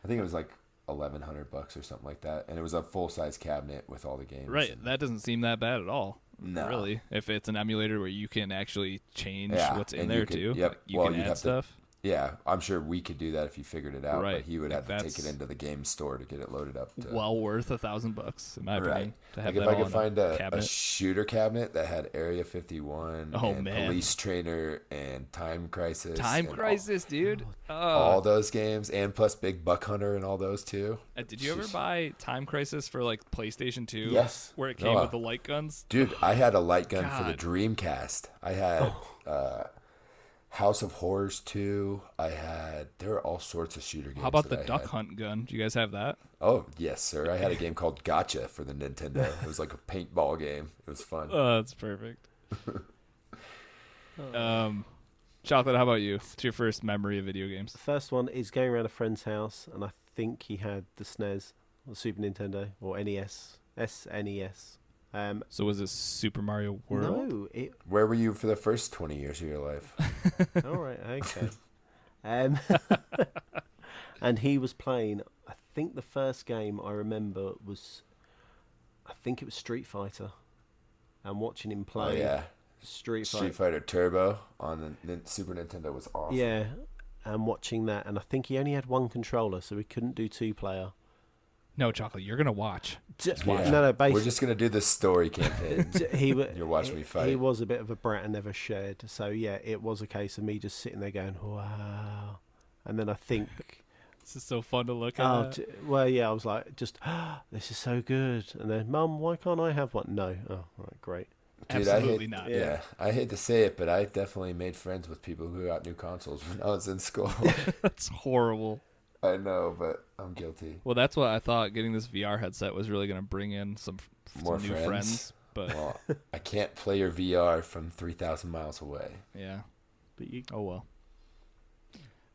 I think it was like $1,100 or something like that, and it was a full size cabinet with all the games. Right. That doesn't seem that bad at all. No. Really, if it's an emulator where you can actually change what's in there too. Yep. Like you can add stuff. Yeah, I'm sure we could do that if you figured it out. Right. But he would have to take it into the game store to get it loaded up. Well worth $1,000 in my opinion. To have like that if I could find a shooter cabinet that had Area 51 and Police Trainer and Time Crisis. Dude. All those games, and plus Big Buck Hunter and all those too. Did you ever buy Time Crisis for like PlayStation 2? Yes. Where it came with the light guns? Dude, I had a light gun for the Dreamcast. I had House of Horrors 2. There were all sorts of shooter games. How about the Duck Hunt gun? Do you guys have that? Oh, yes, sir. I had a game called Gotcha for the Nintendo. It was like a paintball game. It was fun. Oh, that's perfect. Chocolate, how about you? What's your first memory of video games? The first one is going around a friend's house, and I think he had the SNES, or Super Nintendo, or NES, SNES. So was this Super Mario World? No. Where were you for the first 20 years of your life? All right, okay. And he was playing, I think the first game I remember was, I think it was Street Fighter. And watching him play Street Fighter Turbo on the Super Nintendo was awesome. Yeah, and watching that. And I think he only had one controller, so he couldn't do 2-player. No, Chocolate, you're going to watch. No, basically. We're just going to do the story campaign. You're watching me fight. He was a bit of a brat and never shared. So, yeah, it was a case of me just sitting there going, wow. And then I think... This is so fun to look at. Well, yeah, I was like, this is so good. And then, Mum, why can't I have one? No. Oh, right, great. Dude, absolutely not. Yeah, I hate to say it, but I definitely made friends with people who got new consoles when I was in school. That's horrible. I know, but I'm guilty. Well, that's what I thought. Getting this VR headset was really going to bring in some more new friends. But well, I can't play your VR from 3,000 miles away. Yeah. But oh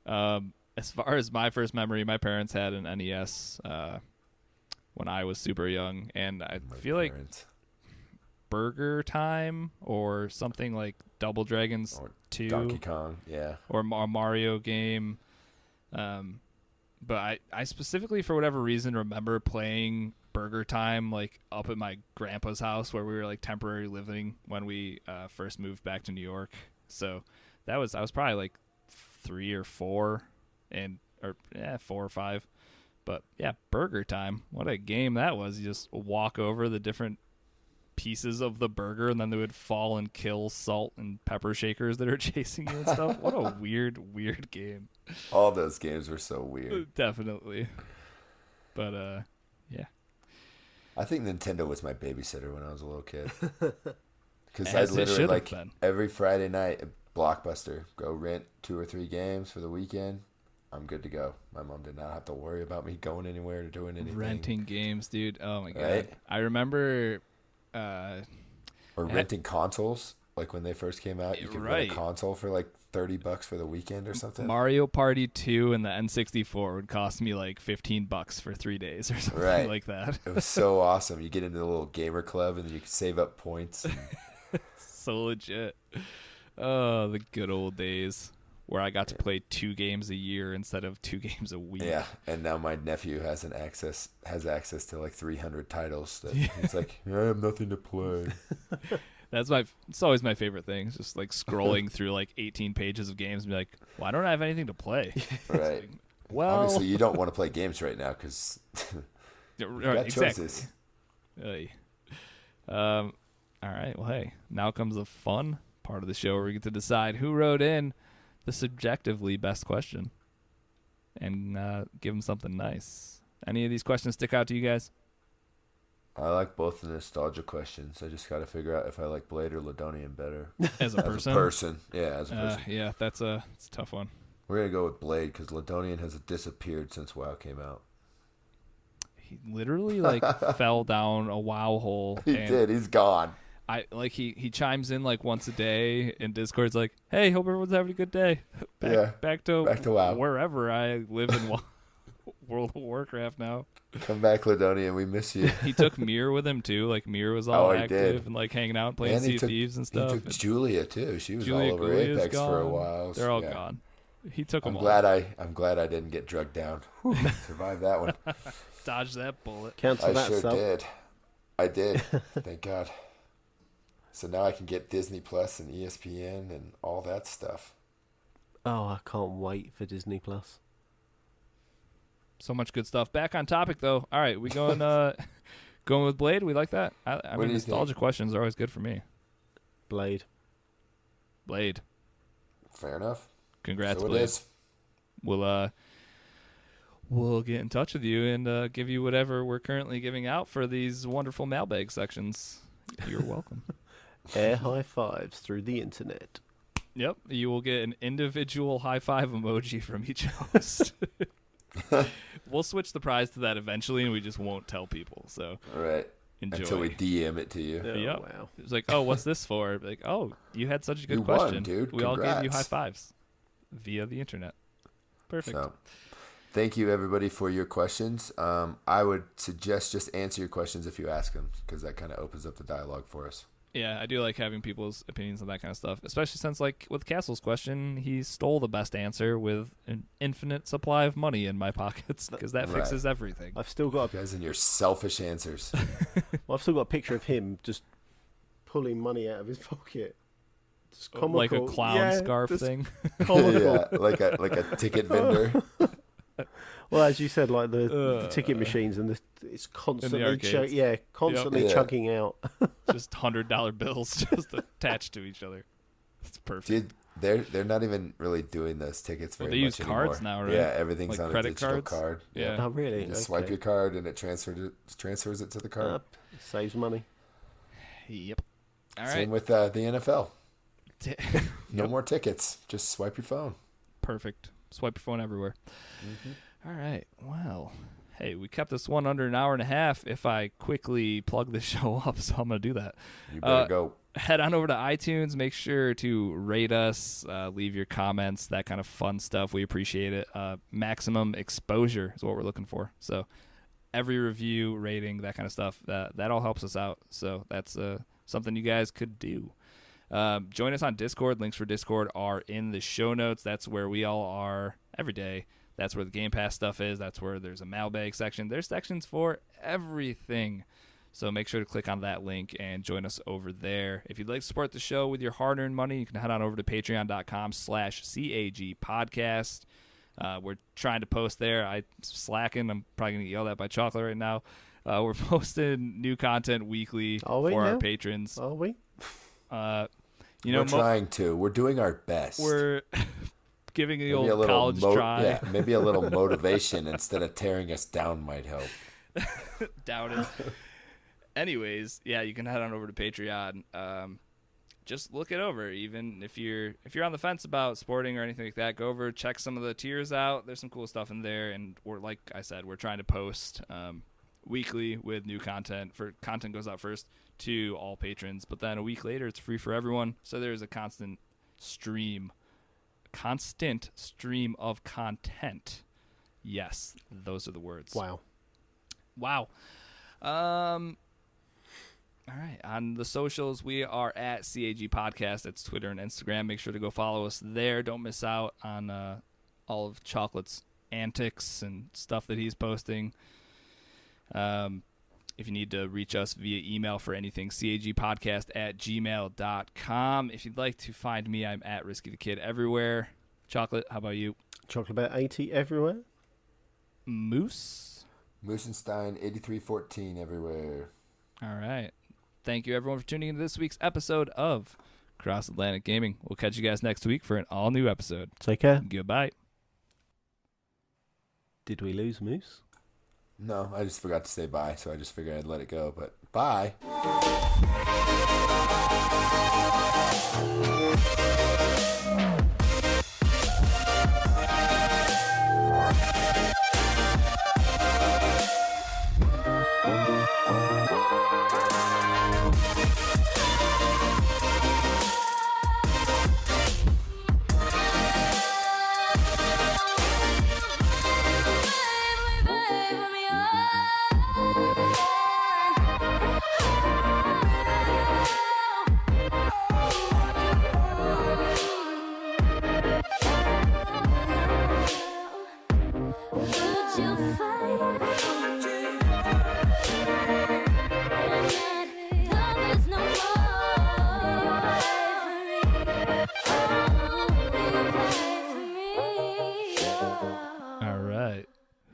well. As far as my first memory, my parents had an NES when I was super young, and I feel like Burger Time or something like Double Dragons or 2. Donkey Kong, yeah. Or a Mario game. But I specifically, for whatever reason, remember playing Burger Time like up at my grandpa's house where we were like temporarily living when we first moved back to New York. So I was probably like 3 or 4 or 4 or 5. But yeah, Burger Time. What a game that was. You just walk over the different pieces of the burger and then they would fall and kill salt and pepper shakers that are chasing you and stuff. What a weird game. All those games were so weird. Definitely. But yeah. I think Nintendo was my babysitter when I was a little kid. Because I literally every Friday night Blockbuster. Go rent 2 or 3 games for the weekend. I'm good to go. My mom did not have to worry about me going anywhere or doing anything. Renting games, dude. Oh my god. Right? I remember Or renting consoles. Like when they first came out, you could rent a console for like $30 for the weekend or something. Mario Party 2 and the N64 would cost me like $15 for 3 days or something like that. It was so awesome. You get into the little gamer club and you could save up points. So legit. Oh, the good old days where I got to play 2 games a year instead of 2 games a week. Yeah, and now my nephew has access to like 300 titles. That he's like, I have nothing to play. It's always my favorite thing. It's just like scrolling through like 18 pages of games and be like, why don't I have anything to play? Right. Like, well, obviously you don't want to play games right now because you got choices. All right. Well, hey, now comes the fun part of the show where we get to decide who wrote in the subjectively best question and give them something nice. Any of these questions stick out to you guys? I like both the nostalgia questions. I just got to figure out if I like Blade or Ladonian better. As a person? As a person. Yeah, as a person. Yeah, it's a tough one. We're going to go with Blade because Ladonian has disappeared since WoW came out. He literally like fell down a WoW hole. He did. He's gone. He chimes in like once a day in Discord's like, hey, hope everyone's having a good day. Back to WoW. Wherever I live in World of Warcraft now. Come back, Ladonian. We miss you. He took Mir with him too. Like Mir was all active and like hanging out and playing Sea of Thieves and stuff. He took Julia too. She was Julia all over Gulia's Apex gone. for a while. They're all gone. He took them all. I'm glad I didn't get drugged down. Survived that one. Dodged that bullet. Cancel that sure sub. did. I did. Thank God. So now I can get Disney Plus and ESPN and all that stuff. Oh, I can't wait for Disney Plus. So much good stuff. Back on topic though. All right, we going going with Blade. We like that. I mean, nostalgia questions are always good for me. Blade. Fair enough. Congrats, so Blade. It is. We'll get in touch with you and give you whatever we're currently giving out for these wonderful mailbag sections. You're welcome. Air high fives through the internet. Yep, you will get an individual high five emoji from each host. We'll switch the prize to that eventually, and we just won't tell people. So right. Enjoy. Until we DM it to you. Oh, yep. Wow. It was like, oh, what's this for? Like, oh, you had such a good you question. Won, dude. We Congrats. all gave you high fives via the internet. Perfect. So, thank you, everybody, for your questions. I would suggest just answer your questions if you ask them, because that kind of opens up the dialogue for us. Yeah, I do like having people's opinions on that kind of stuff, especially since, like, with Castle's question, he stole the best answer with an infinite supply of money in my pockets, because that fixes everything. I've still got you guys and your selfish answers. I've still got a picture of him just pulling money out of his pocket. Just comical. Like a clown scarf thing. Yeah, like a ticket vendor. Well, as you said, like the ticket machines and it's constantly constantly chugging out. Just $100 bills just attached to each other. It's perfect. Dude, they're not even really doing those tickets very much anymore. They use cards now, right? Yeah, everything's like on credit a digital cards? card. Yeah. Oh, really? You just swipe your card and it transfers it to the card. Saves money. Yep. All right. Same with the NFL. No more tickets. Just swipe your phone. Perfect. Swipe your phone everywhere. Mm-hmm. All right. Well, hey, we kept this one under an hour and a half if I quickly plug the show up, so I'm going to do that. You better go. Head on over to iTunes. Make sure to rate us, leave your comments, that kind of fun stuff. We appreciate it. Maximum exposure is what we're looking for. So every review, rating, that kind of stuff, that all helps us out. So that's something you guys could do. Join us on Discord. Links for Discord are in the show notes. That's where we all are every day. That's where the Game Pass stuff is. That's where there's a mailbag section. There's sections for everything. So make sure to click on that link and join us over there. If you'd like to support the show with your hard-earned money, you can head on over to patreon.com/CAG podcast. We're trying to post there. I'm slacking. I'm probably going to get yelled at by Chocolate right now. We're posting new content weekly for our patrons. Are we? We're trying to. We're doing our best. We're giving the old college try. Yeah, maybe a little motivation instead of tearing us down might help. Doubt it. Anyways, yeah, you can head on over to Patreon. just look it over. Even if you're on the fence about sporting or anything like that, go over, check some of the tiers out. There's some cool stuff in there, and like I said, we're trying to post weekly with new content. Content goes out first to all patrons, but then a week later it's free for everyone. So there's a constant stream of content. Yes, those are the words. Wow. All right. On the socials, we are at CAG Podcast. That's Twitter and Instagram. Make sure to go follow us there. Don't miss out on all of Chocolate's antics and stuff that he's posting. If you need to reach us via email for anything, cagpodcast@gmail.com. If you'd like to find me, I'm at Risky the Kid everywhere. Chocolate, how about you? Chocolate Bear 80 everywhere. Moose? Moosenstein 8314 everywhere. All right. Thank you, everyone, for tuning into this week's episode of Cross Atlantic Gaming. We'll catch you guys next week for an all-new episode. Take care. Goodbye. Did we lose Moose? No, I just forgot to say bye, so I just figured I'd let it go. But bye.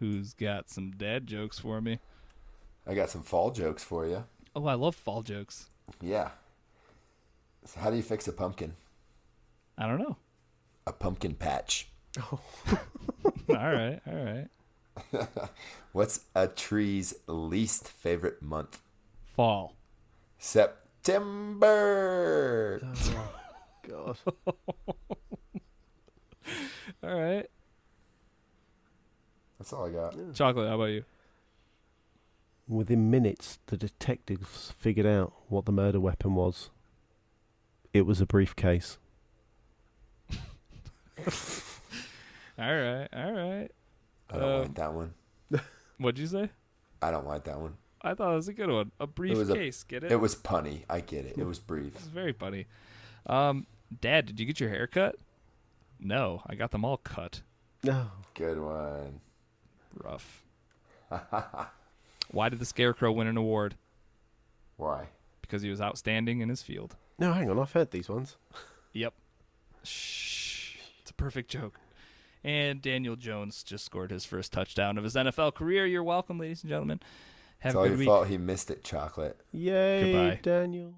Who's got some dad jokes for me? I got some fall jokes for you. Oh, I love fall jokes. Yeah. So how do you fix a pumpkin? I don't know. A pumpkin patch. Oh. All right. What's a tree's least favorite month? Fall. September. Oh, God. All right. That's all I got. Yeah. Chocolate, how about you? Within minutes, the detectives figured out what the murder weapon was. It was a briefcase. All right. I don't like that one. What'd you say? I don't like that one. I thought it was a good one. A briefcase, get it? It was punny. I get it. It was brief. It was very funny. Dad, did you get your hair cut? No, I got them all cut. No. Good one. Rough. Why did the Scarecrow win an award? Why? Because he was outstanding in his field. No, hang on. I've heard these ones. Yep. Shh. It's a perfect joke. And Daniel Jones just scored his first touchdown of his NFL career. You're welcome, ladies and gentlemen. Have It's a all good your week. fault he missed it, Chocolate. Yay, Goodbye. Daniel.